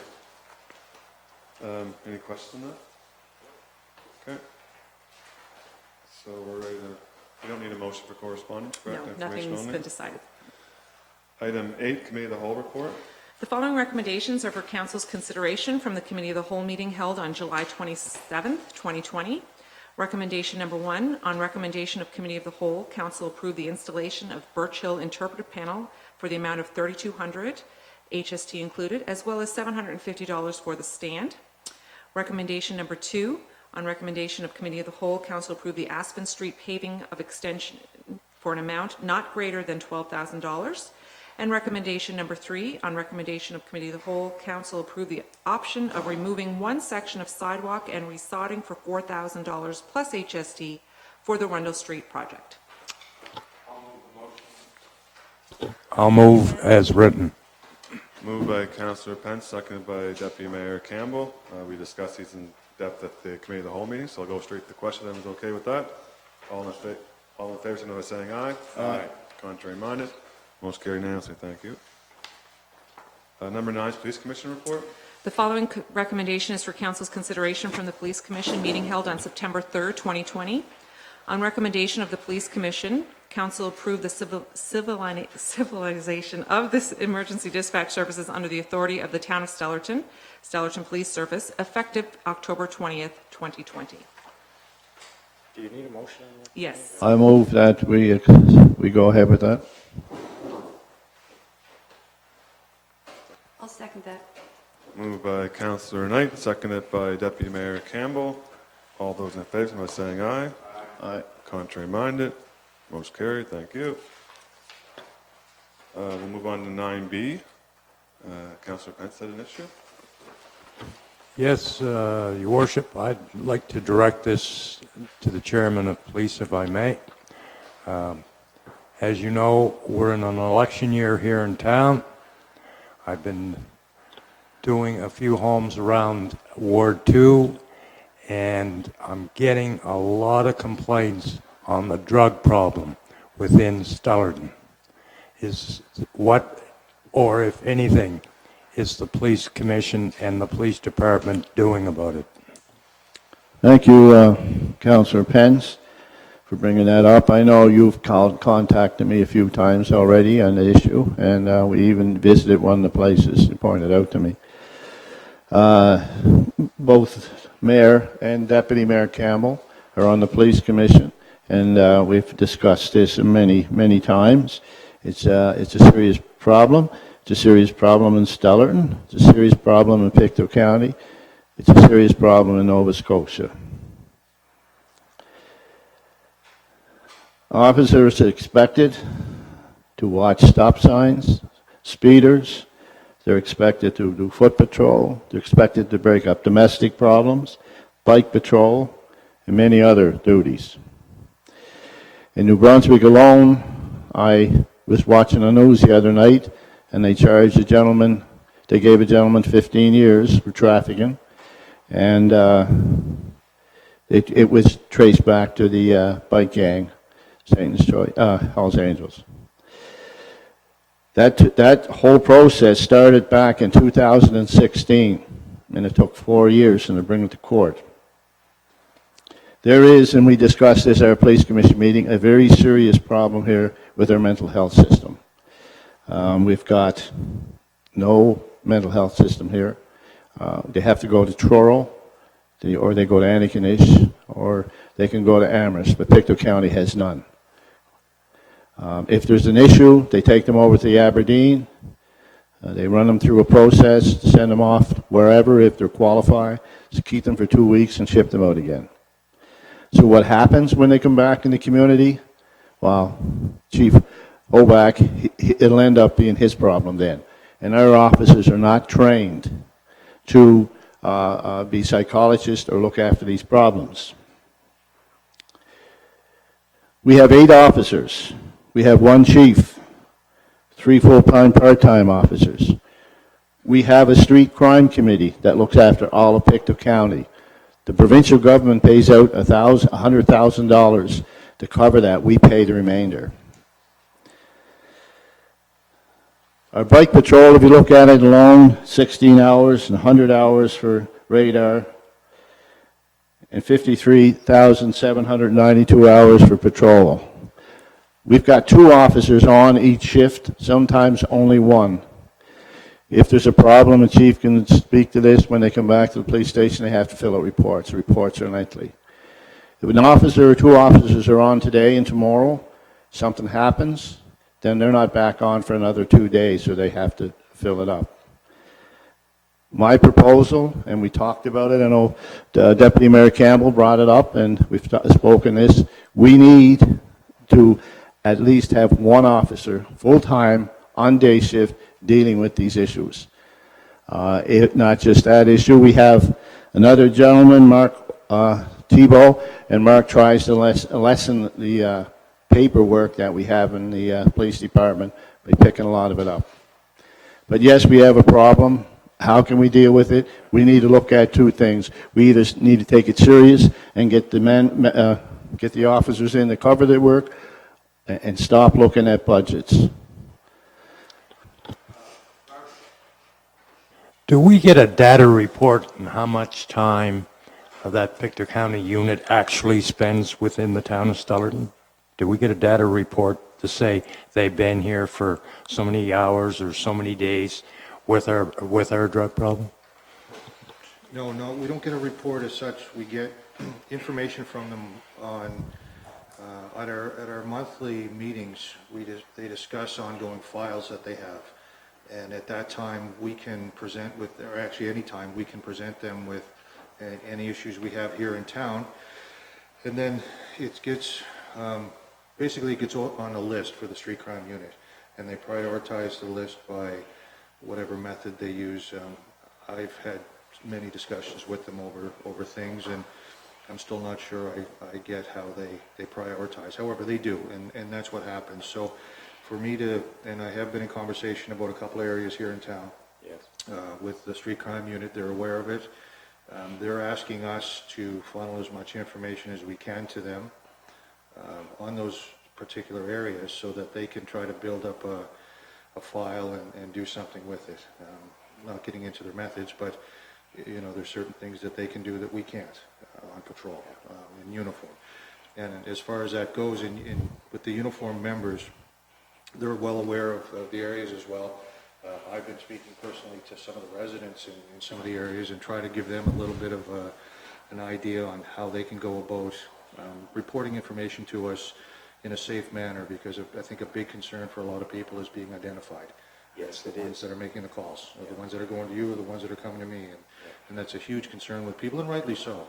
Any questions on that? Okay. So we're ready to, we don't need a motion for correspondence, correct? No, Information nothing's only? been decided. Item 8, Committee of the Whole report. The following recommendations are for Council's consideration from the Committee of the Whole meeting held on July 27th, 2020. Recommendation number 1, on recommendation of Committee of the Whole, Council approved the installation of Birch Hill interpretive panel for the amount of $3,200, HST included, as well as $750 for the stand. Recommendation number 2, on recommendation of Committee of the Whole, Council approved the Aspen Street paving of extension for an amount not greater than $12,000. And recommendation number 3, on recommendation of Committee of the Whole, Council approved the option of removing one section of sidewalk and resodding for $4,000 plus HST for the Rundle Street project. I'll move as written. Moved by Councillor Pence, seconded by Deputy Mayor Campbell. We discussed these in depth at the Committee of the Whole meeting, so I'll go straight to the question. Everyone's okay with that? All in favor, signify by saying aye. Aye. Contrary minded. Most carried unanimously. Thank you. Number 9 is Police Commission report. The following recommendation is for Council's consideration from the Police Commission meeting held on September 3rd, 2020. On recommendation of the Police Commission, Council approved the civilization of this emergency dispatch services under the authority of the Town of Stellarton, Stellarton Police Service, effective October 20th, 2020. Do you need a motion on that? Yes. I move that we go ahead with that. I'll second that. Moved by Councillor Knight, seconded by Deputy Mayor Campbell. All those in favor, signify by saying aye. Aye. Contrary minded. Most carried. Thank you. We'll move on to 9B. Councillor Pence had an issue. Yes, Your Worship, I'd like to direct this to the Chairman of Police, if I may. As you know, we're in an election year here in town. I've been doing a few homes around Ward 2, and I'm getting a lot of complaints on the drug problem within Stellarton. Is what, or if anything, is the Police Commission and the Police Department doing about it? Thank you, Councillor Pence, for bringing that up. I know you've contacted me a few times already on the issue, and we even visited one of the places you pointed out to me. Both Mayor and Deputy Mayor Campbell are on the Police Commission, and we've discussed this many, many times. It's a serious problem. It's a serious problem in Stellarton. It's a serious problem in Pictou County. It's a serious problem in Nova Scotia. Officers are expected to watch stop signs, speeders. They're expected to do foot patrol. They're expected to break up domestic problems, bike patrol, and many other duties. In New Brunswick alone, I was watching the news the other night, and they charged a gentleman, they gave a gentleman 15 years for trafficking, and it was traced back to the bike gang, Satan's Choice, Hells Angels. That whole process started back in 2016, and it took 4 years to bring it to court. There is, and we discussed this at our Police Commission meeting, a very serious problem here with our mental health system. We've got no mental health system here. They have to go to Truro, or they go to Antigonish, or they can go to Amherst, but Pictou County has none. If there's an issue, they take them over to Aberdeen. They run them through a process, send them off wherever if they're qualified, to keep them for 2 weeks and ship them out again. So what happens when they come back in the community? Well, Chief Oback, it'll end up being his problem then. And our officers are not trained to be psychologists or look after these problems. We have 8 officers. We have 1 chief, 3 full-time, part-time officers. We have a street crime committee that looks after all of Pictou County. The provincial government pays out $100,000 to cover that. We pay the remainder. Our bike patrol, if you look at it alone, 16 hours and 100 hours for radar, and 53,792 hours for patrol. We've got 2 officers on each shift, sometimes only 1. If there's a problem, the chief can speak to this, when they come back to the police station, they have to fill out reports. Reports are nightly. If an officer or 2 officers are on today and tomorrow, something happens, then they're not back on for another 2 days, so they have to fill it up. My proposal, and we talked about it, I know Deputy Mayor Campbell brought it up, and we've spoken this, we need to at least have 1 officer, full-time, on day shift, dealing with these issues. If not just that issue, we have another gentleman, Mark Thibault, and Mark tries to lessen the paperwork that we have in the police department by picking a lot of it up. But yes, we have a problem. How can we deal with it? We need to look at 2 things. We either need to take it serious and get the officers in to cover their work, and stop looking at budgets. Do we get a data report on how much time that Pictou County unit actually spends within the town of Stellarton? Do we get a data report to say they've been here for so many hours or so many days with our drug problem? No, we don't get a report as such. We get information from them on at our monthly meetings. They discuss ongoing files that they have, and at that time we can present with, or actually any time we can present them with any issues we have here in town, and then it gets basically it gets on a list for the street crime unit, and they prioritize the list by whatever method they use. I've had many discussions with them over things, and I'm still not sure I get how they prioritize. However, they do, and that's what happens. So for me to, and I have been in conversation about a couple areas here in town. Yes. With the street crime unit, they're aware of it. They're asking us to funnel as much information as we can to them on those particular areas so that they can try to build up a file and do something with it. Not getting into their methods, but you know, there's certain things that they can do that we can't on patrol in uniform. And as far as that goes, with the uniform members, they're well aware of the areas as well. I've been speaking personally to some of the residents in some of the areas and try to give them a little bit of an idea on how they can go about reporting information to us in a safe manner, because I think a big concern for a lot of people is being identified. Yes, the ones that are making the calls, or the ones that are going to you, or the ones that are coming to me, and that's a huge concern with people, and rightly so.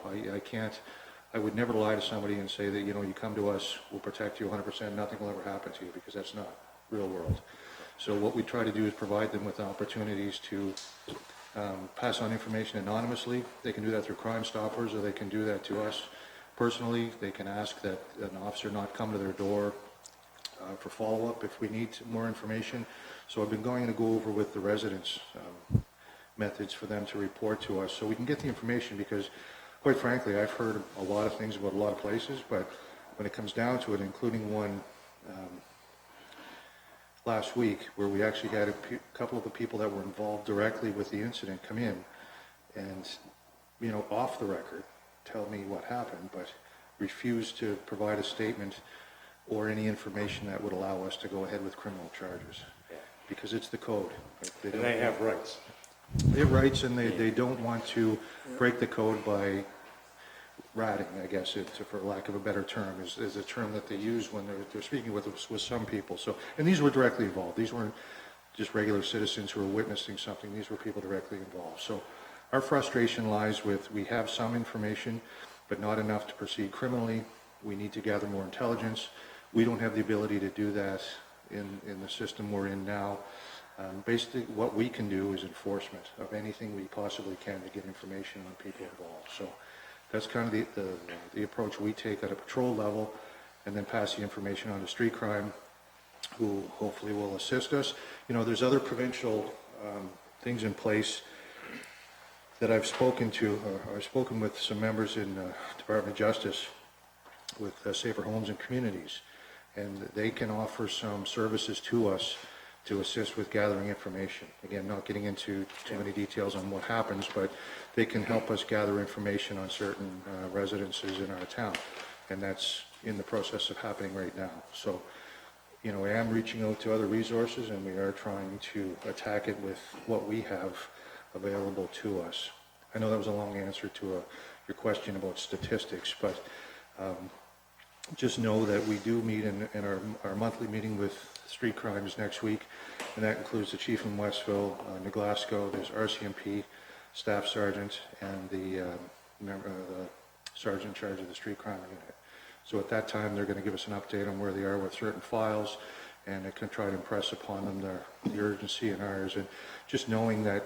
I would never lie to somebody and say that, you know, you come to us, we'll protect you 100%, nothing will ever happen to you, because that's not real world. So what we try to do is provide them with opportunities to pass on information anonymously. They can do that through Crime Stoppers, or they can do that to us personally. They can ask that an officer not come to their door for follow-up if we need more information. So I've been going to go over with the residents methods for them to report to us so we can get the information, because quite frankly, I've heard a lot of things about a lot of places, but when it comes down to it, including one last week where we actually had a couple of the people that were involved directly with the incident come in and, you know, off the record, tell me what happened, but refuse to provide a statement or any information that would allow us to go ahead with criminal charges. Yeah. Because it's the code. They have rights. They have rights, and they don't want to break the code by ratting, I guess, for lack of a better term, is a term that they use when they're speaking with some people. So, and these were directly involved. These weren't just regular citizens who are witnessing something. These were people directly involved. So our frustration lies with, we have some information, but not enough to proceed criminally. We need to gather more intelligence. We don't have the ability to do that in the system we're in now. Basically, what we can do is enforcement of anything we possibly can to get information on people involved. So that's kind of the approach we take at a patrol level, and then pass the information on to street crime, who hopefully will assist us. You know, there's other provincial things in place that I've spoken to, or I've spoken with some members in Department of Justice with Safer Homes and Communities, and they can offer some services to us to assist with gathering information. Again, not getting into too many details on what happens, but they can help us gather information on certain residences in our town, and that's in the process of happening right now. So, you know, I am reaching out to other resources, and we are trying to attack it with what we have available to us. I know that was a long answer to your question about statistics, but just know that we do meet in our monthly meeting with street crimes next week, and that includes the chief in Westville, New Glasgow, there's RCMP, staff sergeant, and the sergeant in charge of the street crime unit. So at that time, they're going to give us an update on where they are with certain files, and it can try to impress upon them the urgency in ours. And just knowing that,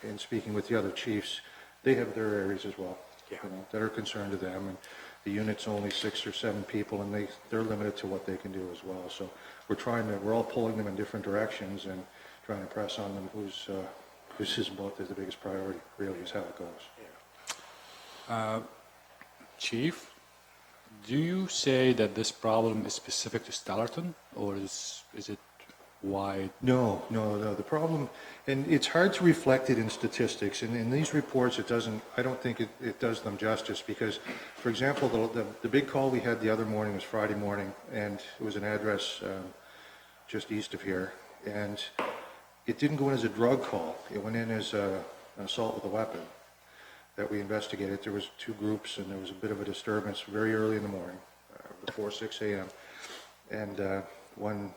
in speaking with the other chiefs, they have their areas as well, you know, that are concerned to them. And the unit's only 6 or 7 people, and they're limited to what they can do as well. So we're all pulling them in different directions and trying to press on them whose is both is the biggest priority, really, is how it goes. Chief, do you say that this problem is specific to Stellarton, or is it wide? No. The problem, and it's hard to reflect it in statistics, and in these reports, I don't think it does them justice, because, for example, the big call we had the other morning was Friday morning, and it was an address just east of here, and it didn't go in as a drug call. It went in as an assault with a weapon that we investigated. There was 2 groups, and there was a bit of a disturbance very early in the morning, before 6 a.m., and one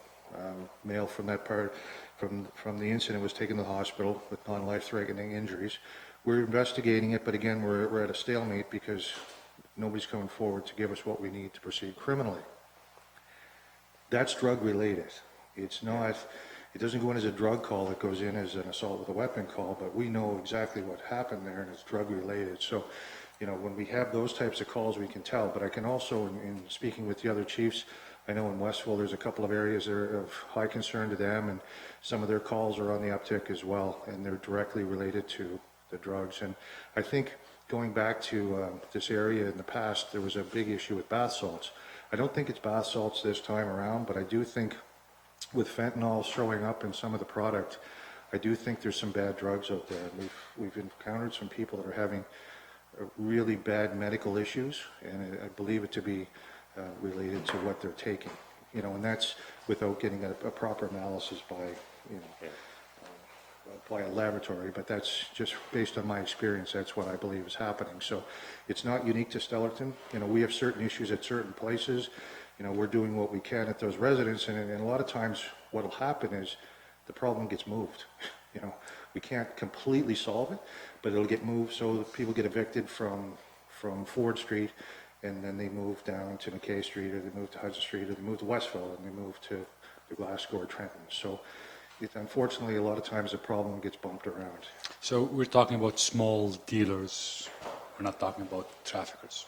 male from that part, from the incident, was taken to the hospital with non-life-threatening injuries. We're investigating it, but again, we're at a stalemate because nobody's coming forward to give us what we need to proceed criminally. That's drug-related. It's not, it doesn't go in as a drug call, it goes in as an assault with a weapon call, but we know exactly what happened there, and it's drug-related. So, you know, when we have those types of calls, we can tell. But I can also, in speaking with the other chiefs, I know in Westville there's a couple of areas that are of high concern to them, and some of their calls are on the uptick as well, and they're directly related to the drugs. And I think going back to this area in the past, there was a big issue with bath salts. I don't think it's bath salts this time around, but I do think with fentanyl showing up in some of the product, I do think there's some bad drugs out there. We've encountered some people that are having really bad medical issues, and I believe it to be related to what they're taking, you know, and that's without getting a proper analysis by, you know, by a laboratory, but that's just based on my experience. That's what I believe is happening. So it's not unique to Stellarton. You know, we have certain issues at certain places. You know, we're doing what we can at those residences, and a lot of times what will happen is the problem gets moved. You know, we can't completely solve it, but it'll get moved so that people get evicted from Ford Street, and then they move down to McKay Street, or they move to Hudson Street, or they move to Westville, and they move to Glasgow or Trenton. So unfortunately, a lot of times the problem gets bumped around. So we're talking about small dealers, we're not talking about traffickers.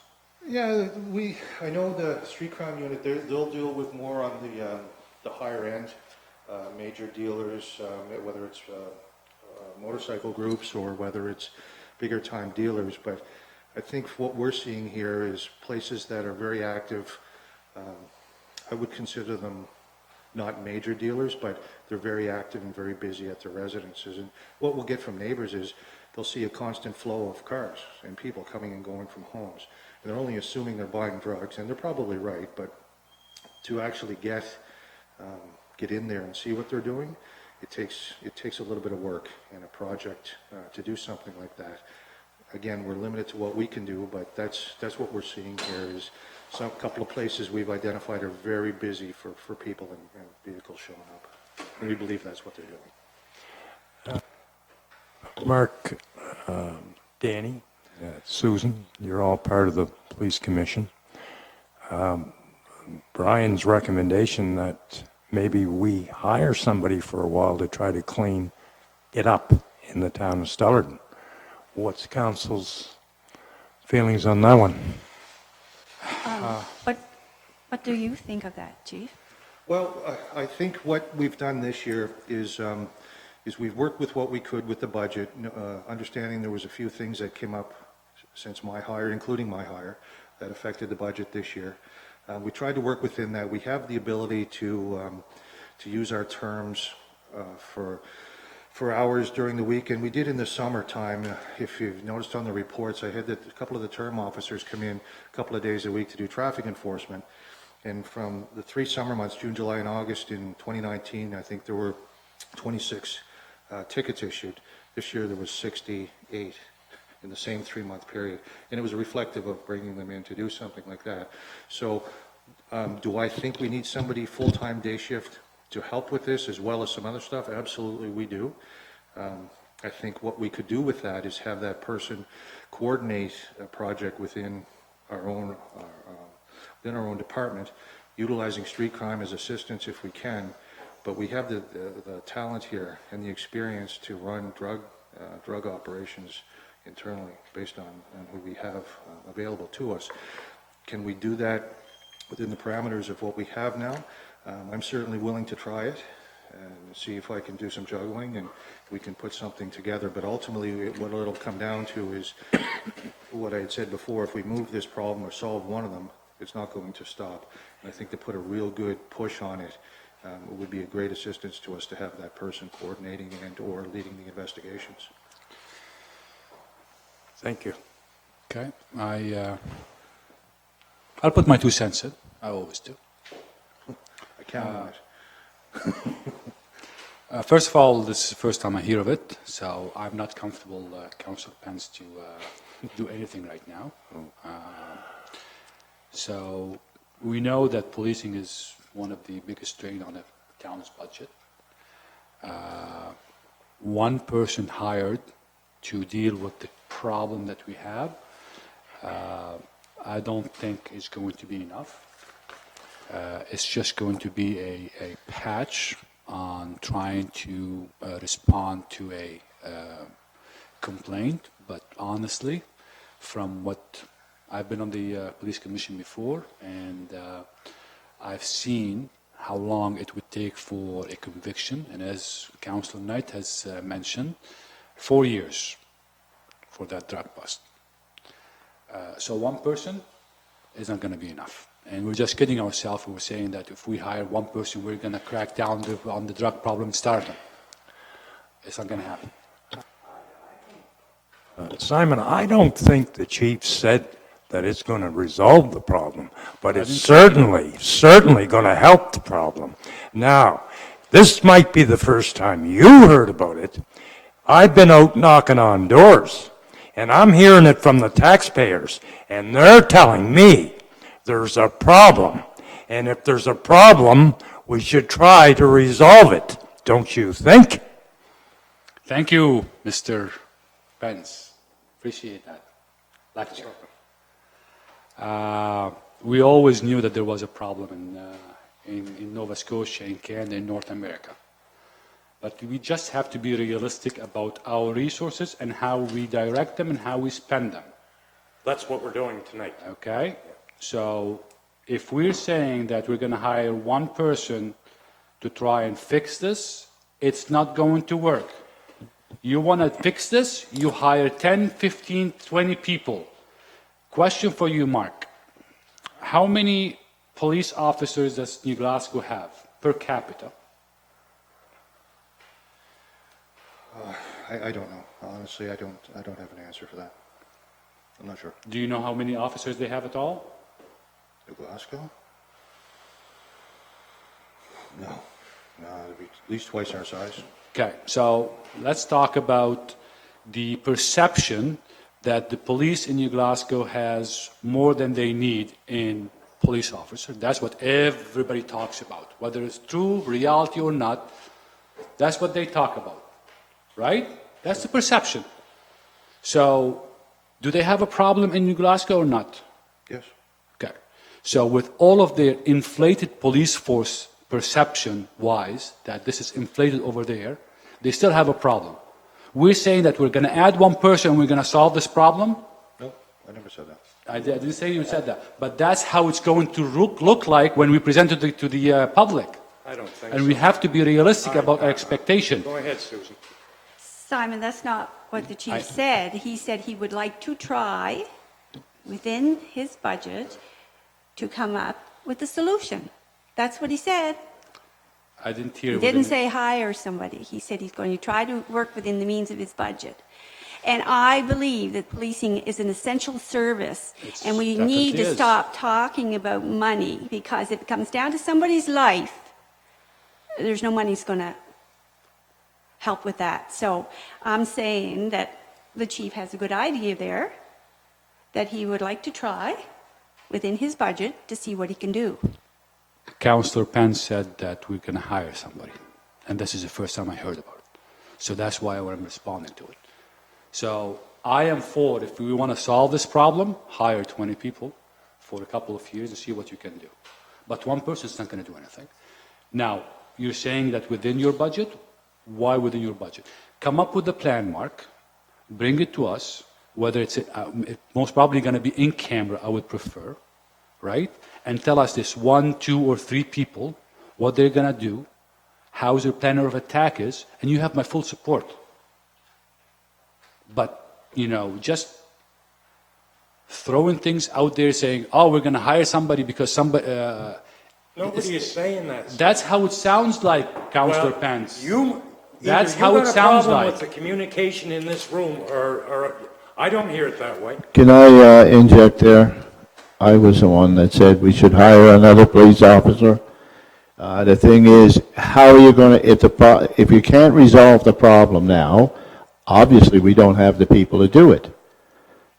Yeah, I know the street crime unit, they'll deal with more on the higher end, major dealers, whether it's motorcycle groups or whether it's bigger time dealers. But I think what we're seeing here is places that are very active. I would consider them not major dealers, but they're very active and very busy at their residences. And what we'll get from neighbors is they'll see a constant flow of cars and people coming and going from homes. And they're only assuming they're buying drugs, and they're probably right, but to actually get in there and see what they're doing, it takes a little bit of work and a project to do something like that. Again, we're limited to what we can do, but that's what we're seeing here is a couple of places we've identified are very busy for people and vehicles showing up. And we believe that's what they're doing. Mark, Danny, Susan, you're all part of the police commission. Brian's recommendation that maybe we hire somebody for a while to try to clean it up in the town of Stellarton. What's council's feelings on that one? What do you think of that, Chief? Well, I think what we've done this year is we've worked with what we could with the budget, understanding there was a few things that came up since my hire, including my hire, that affected the budget this year. We tried to work within that. We have the ability to use our terms for hours during the week, and we did in the summertime. If you've noticed on the reports, I had a couple of the term officers come in a couple of days a week to do traffic enforcement. And from the 3 summer months, June, July, and August in 2019, I think there were 26 tickets issued. This year there was 68 in the same 3-month period. And it was reflective of bringing them in to do something like that. So do I think we need somebody full-time day shift to help with this as well as some other stuff? Absolutely we do. I think what we could do with that is have that person coordinate a project within our own department, utilizing street crime as assistance if we can, but we have the talent here and the experience to run drug operations internally based on who we have available to us. Can we do that within the parameters of what we have now? I'm certainly willing to try it and see if I can do some juggling and we can put something together, but ultimately what it'll come down to is what I had said before: if we move this problem or solve one of them, it's not going to stop. And I think to put a real good push on it, it would be a great assistance to us to have that person coordinating and or leading the investigations. Thank you. Okay, I'll put my 2 cents in. I always do. I count on it. First of all, this is the first time I hear of it, so I'm not comfortable, Councillor Pence, to do anything right now. So we know that policing is one of the biggest drain on the town's budget. One person hired to deal with the problem that we have, I don't think is going to be enough. It's just going to be a patch on trying to respond to a complaint, but honestly, from what I've been on the police commission before, and I've seen how long it would take for a conviction, and as Councillor Knight has mentioned, 4 years for that drug bust. So one person is not going to be enough. And we're just kidding ourselves. We're saying that if we hire one person, we're going to crack down on the drug problem starting. It's not going to happen. Simon, I don't think the chief said that it's going to resolve the problem, but it's certainly going to help the problem. Now, this might be the first time you heard about it. I've been out knocking on doors, and I'm hearing it from the taxpayers, and they're telling me there's a problem. And if there's a problem, we should try to resolve it. Don't you think? Thank you, Mr. Pence. Appreciate that lecture. We always knew that there was a problem in Nova Scotia, in Canada, in North America. But we just have to be realistic about our resources and how we direct them and how we spend them. That's what we're doing tonight. Okay? So if we're saying that we're going to hire one person to try and fix this, it's not going to work. You want to fix this, you hire 10, 15, 20 people. Question for you, Mark. How many police officers does New Glasgow have per capita? I don't know. Honestly, I don't have an answer for that. I'm not sure. Do you know how many officers they have at all? New Glasgow? No. No, it'd be at least twice our size. Okay, so let's talk about the perception that the police in New Glasgow has more than they need in police officers. That's what everybody talks about. Whether it's true, reality or not, That's what they talk about, right? That's the perception. So, do they have a problem in New Glasgow or not? Yes. Okay. So with all of their inflated police force perception-wise, that this is inflated over there, they still have a problem. We're saying that we're going to add one person and we're going to solve this problem? No, I never said that. I didn't say you said that. But that's how it's going to look like when we present it to the public. I don't think And so. we have to be realistic about our expectation. Go ahead, Susan. Simon, that's not what the chief said. He said he would like to try, within his budget, to come up with a solution. That's what he said. I didn't hear. He didn't say hire somebody. He said he's going to try to work within the means of his budget. And I believe that policing is an essential service, and we need to stop talking about money, because if it comes down to somebody's life, there's no money's going to help with that. So I'm saying that the chief has a good idea there, that he would like to try within his budget to see what he can do. Councillor Pence said that we're going to hire somebody, and this is the first time I heard about it. So that's why I'm responding to it. So I am for, if we want to solve this problem, hire 20 people for a couple of years and see what you can do. But one person is not going to do anything. Now, you're saying that within your budget? Why within your budget? Come up with a plan, Mark. Bring it to us, whether it's most probably going to be in camera, I would prefer, right? And tell us this 1, 2, or 3 people, what they're going to do, how their plan of attack is, and you have my full support. But, just throwing things out there saying, oh, we're going to hire somebody because somebody... Nobody is saying that. That's how it sounds like, Councillor Pence. That's Either how you it got a sounds problem like. with the communication in this room, or I don't hear it that way. Can I inject there? I was the one that said we should hire another police officer. The thing is, how are you going to, if you can't resolve the problem now, obviously we don't have the people to do it.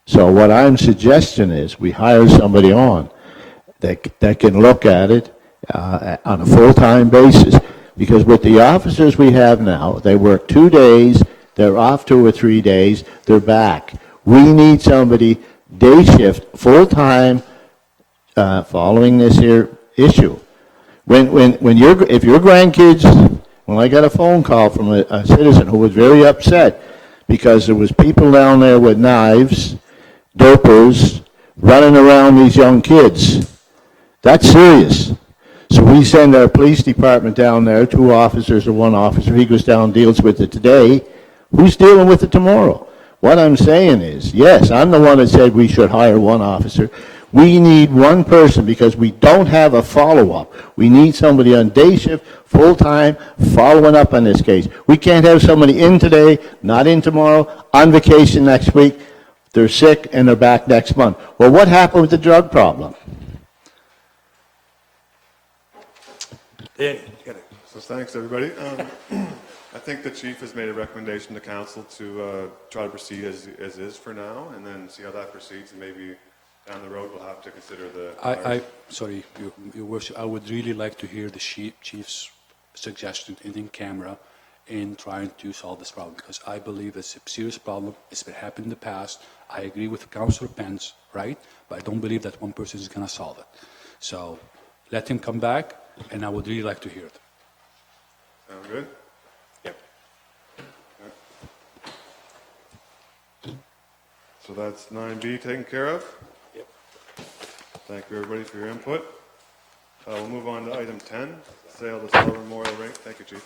So what I'm suggesting is we hire somebody on that can look at it on a full-time basis. Because with the officers we have now, they work 2 days, they're off 2 or 3 days, they're back. We need somebody day shift, full-time, following this here issue. If your grandkids, when I got a phone call from a citizen who was very upset because there was people down there with knives, dopers, running around these young kids. That's serious. So we send our police department down there, 2 officers or 1 officer. He goes down and deals with it today. Who's dealing with it tomorrow? What I'm saying is, yes, I'm the one that said we should hire 1 officer. We need 1 person because we don't have a follow-up. We need somebody on day shift, full-time, following up on this case. We can't have somebody in today, not in tomorrow, on vacation next week. They're sick and they're back next month. Well, what happened with the drug problem? So thanks, everybody. I think the chief has made a recommendation to council to try to proceed as is for now, and then see how that proceeds, and maybe down the road we'll have to consider the... Sorry, Your Worship, I would really like to hear the chief's suggestion in camera in trying to solve this problem, because I believe it's a serious problem. It's been happened in the past. I agree with Councillor Pence, right? But I don't believe that one person is going to solve it. So let him come back, and I would really like to hear it. Sound good? Yep. So that's 9B taken care of. Yep. Thank you, everybody, for your input. We'll move on to item 10, sale of the Stellarton Memorial Rink. Thank you, Chief.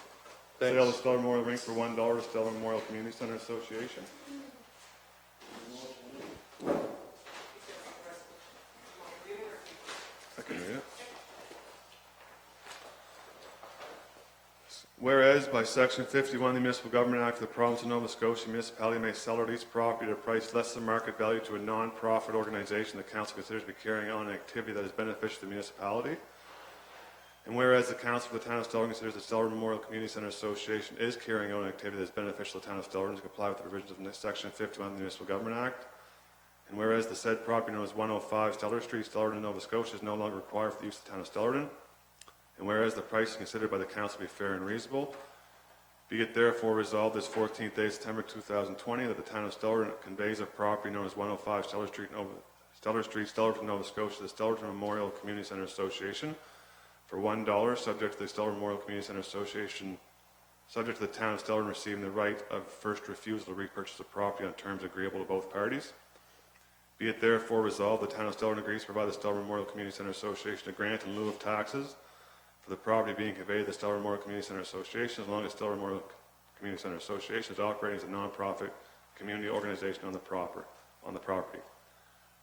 Thanks. Sale of the Stellarton Memorial Rink for $1 to Stellarton Memorial Community Center Association. I can read it. Whereas by Section 51 of the Municipal Government Act of the Province of Nova Scotia, municipality may sell or lease property at a price less than market value to a non-profit organization the council considers to be carrying on an activity that is beneficial to the municipality. And whereas the council for the town of Stellarton considers the Stellarton Memorial Community Center Association is carrying on an activity that is beneficial to the town of Stellarton to comply with the provisions of Section 51 of the Municipal Government Act. And whereas the said property known as 105 Stellar Street, Stellarton, Nova Scotia is no longer required for the use of the town of Stellarton. And whereas the price is considered by the council to be fair and reasonable. Be it therefore resolved this 14th day of September 2020 that the town of Stellarton conveys a property known as 105 Stellarton, Nova Scotia, to the Stellarton Memorial Community Centre Association for $1, subject to the Stellarton Memorial Community Centre Association, subject to the town of Stellarton receiving the right of first refusal to repurchase the property on terms agreeable to both parties. Be it therefore resolved, the town of Stellarton agrees to provide the Stellarton Memorial Community Centre Association a grant in lieu of taxes for the property being conveyed to the Stellarton Memorial Community Centre Association, as long as Stellarton Memorial Community Centre Association is operating as a non-profit community organization on the property.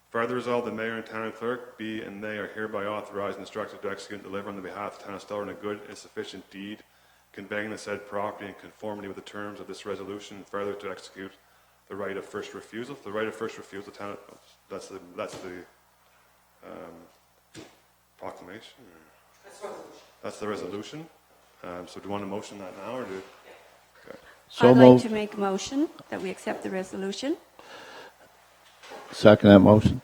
Further resolved, the mayor and town clerk be and they are hereby authorized and instructed to execute and deliver on the behalf of the town of Stellarton a good and sufficient deed conveying the said property in conformity with the terms of this resolution, and further to execute the right of first refusal. The right of first refusal, the town, that's the proclamation. That's the resolution. So do you want to motion that now, or do? Okay. So I'd like moved. to make a motion that we accept the resolution. Second that motion.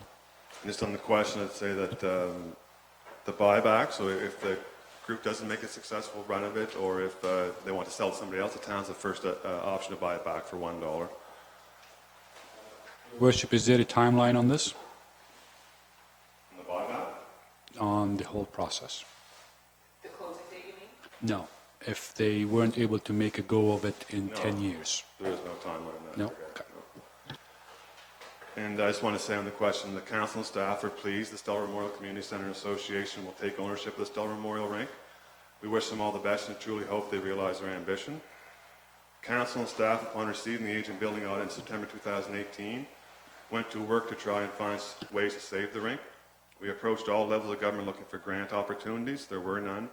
Just on the question, I'd say that the buyback, so if the group doesn't make a successful run of it, or if they want to sell to somebody else, the town's the first option to buy it back for $1. Worship, is there a timeline on this? And the buyback? On the whole process? The closing date, you mean? No. If they weren't able to make a go of it in No. 10 years? There is no timeline on that. No? Okay. Okay. And I just want to say on the question, the council and staff are pleased the Stellarton Memorial Community Centre Association will take ownership of the Stellarton Memorial Rink. We wish them all the best and truly hope they realize their ambition. Council and staff, upon receiving the aging building audit in September 2018, went to work to try and find ways to save the rink. We approached all levels of government looking for grant opportunities. There were none.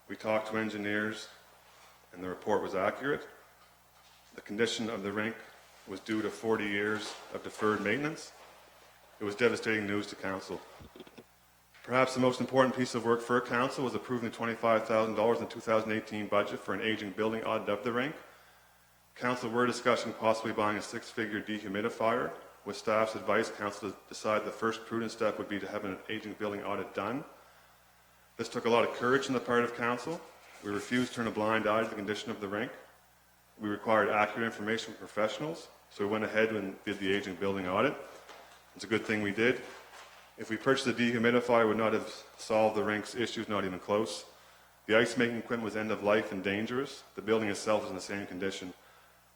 We talked to engineers, and the report was accurate. The condition of the rink was due to 40 years of deferred maintenance. It was devastating news to council. Perhaps the most important piece of work for council was approving the $25,000 in the 2018 budget for an aging building audit of the rink. Council were discussing possibly buying a six-figure dehumidifier. With staff's advice, council decided the first prudent step would be to have an aging building audit done. This took a lot of courage on the part of council. We refused to turn a blind eye to the condition of the rink. We required accurate information from professionals, so we went ahead and did the aging building audit. It's a good thing we did. If we purchased a dehumidifier, it would not have solved the rink's issues, not even close. The ice-making equipment was end of life and dangerous. The building itself is in the same condition.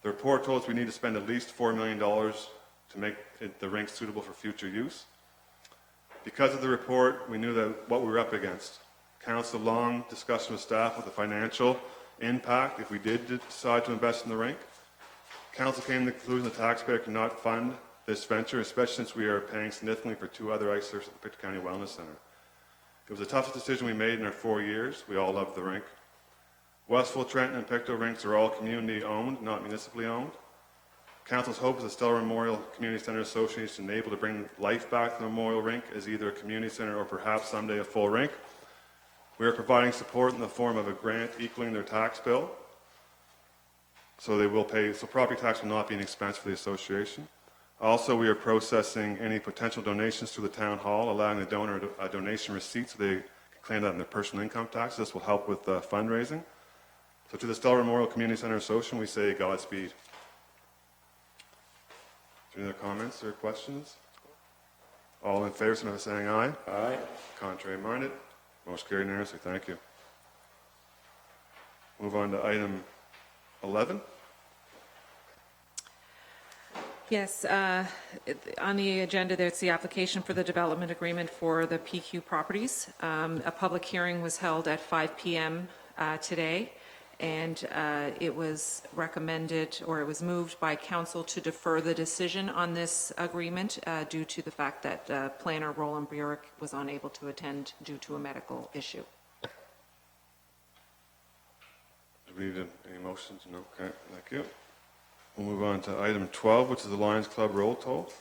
The report told us we need to spend at least $4 million to make the rink suitable for future use. Because of the report, we knew that what we were up against. Council long discussion with staff with the financial impact if we did decide to invest in the rink. Council came to the conclusion the taxpayer cannot fund this venture, especially since we are paying significantly for two other ice surfs at the Pictou County Wellness Center. It was the toughest decision we made in our 4 years. We all loved the rink. Westfield, Trenton, and Pictou rinks are all community owned, not municipally owned. Council's hope is the Stellarton Memorial Community Centre Association is able to bring life back to the Memorial Rink as either a community centre or perhaps someday a full rink. We are providing support in the form of a grant equaling their tax bill. So they will pay, so property tax will not be an expense for the association. Also, we are processing any potential donations to the town hall, allowing the donor a donation receipt so they can claim that in their personal income tax. This will help with fundraising. So to the Stellarton Memorial Community Centre Association, we say Godspeed. Any other comments or questions? All in favor, signify by saying aye. Aye. Contrary minded. Motion carried unanimously. Thank you. Move on to item 11. Yes, on the agenda, there's the application for the development agreement for the PQ properties. A public hearing was held at 5 p.m. Today, and it was recommended, or it was moved by council to defer the decision on this agreement due to the fact that planner Roland Burek was unable to attend due to a medical issue. Do we need any motions? No. Okay, thank you. We'll move on to item 12, which is the Lions Club roll call.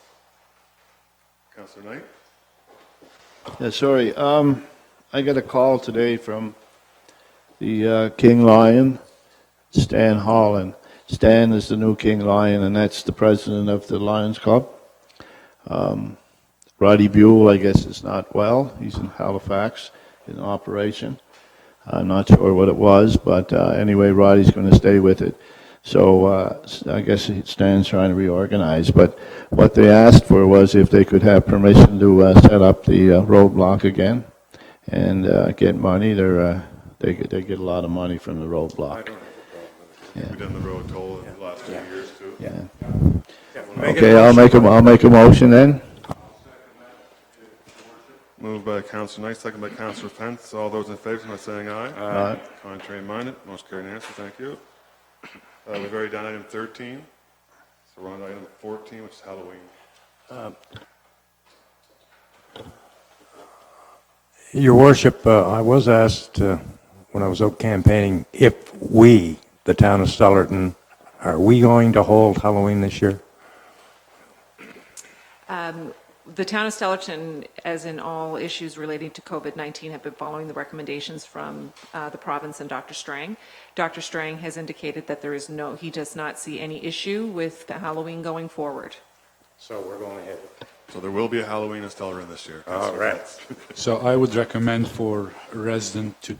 Councillor Knight. Yeah, sorry. I got a call today from the King Lion, Stan Holland. Stan is the new King Lion, and that's the president of the Lions Club. Roddy Buell, I guess, is not well. He's in Halifax in operation. I'm not sure what it was, but anyway, Roddy's going to stay with it. So I guess Stan's trying to reorganize. But what they asked for was if they could have permission to set up the roadblock again and get money. They get a lot of money from the I roadblock. don't have a problem with it. We've done the road toll in the last 2 years too. Yeah. Okay, I'll make a motion then. Moved by Councillor Knight, second by Councillor Pence. All those in favour, by saying aye. Aye. Contrary minded, motion carried unanimously. Thank you. We've already done item 13, so we're on to item 14, which is Halloween. Your Worship, I was asked when I was out campaigning if we, the town of Stellarton, are we going to hold Halloween this year? The town of Stellarton, as in all issues relating to COVID-19, have been following the recommendations from the province and Dr. Strang. Dr. Strang has indicated that he does not see any issue with Halloween going forward. So we're going ahead. So there will be a Halloween in Stellarton this year. All right. So I would recommend for a resident to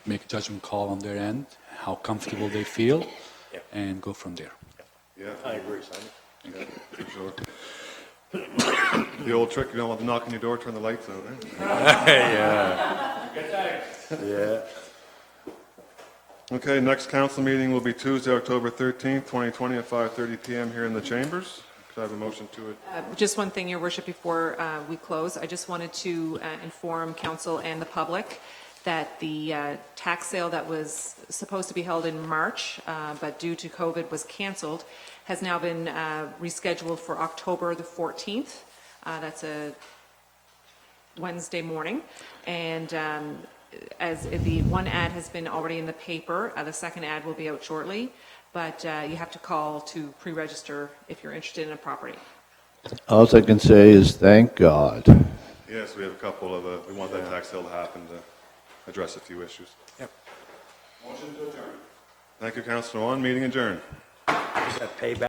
make a judgment call on their end, how comfortable they feel, and go from there. Yeah, I agree, Simon. yeah, for sure. The old trick, you don't want to knock on your door, turn the lights out, eh? Yeah. Okay, next council meeting will be Tuesday, October 13th, 2020 at 5:30 p.m. here in the chambers. Could I have a motion to it? Just one thing, Your Worship, before we close. I just wanted to inform council and the public that the tax sale that was supposed to be held in March, but due to COVID was canceled, has now been rescheduled for October the 14th. That's a Wednesday morning. And as the one ad has been already in the paper, the second ad will be out shortly. But you have to call to pre-register if you're interested in a property. All I can say is thank God. Yes, we have a couple of, we want that tax sale to happen to address a few issues. Yep. Motion to adjourn. Thank you, Councillor Owen. Meeting adjourned. Is that payback?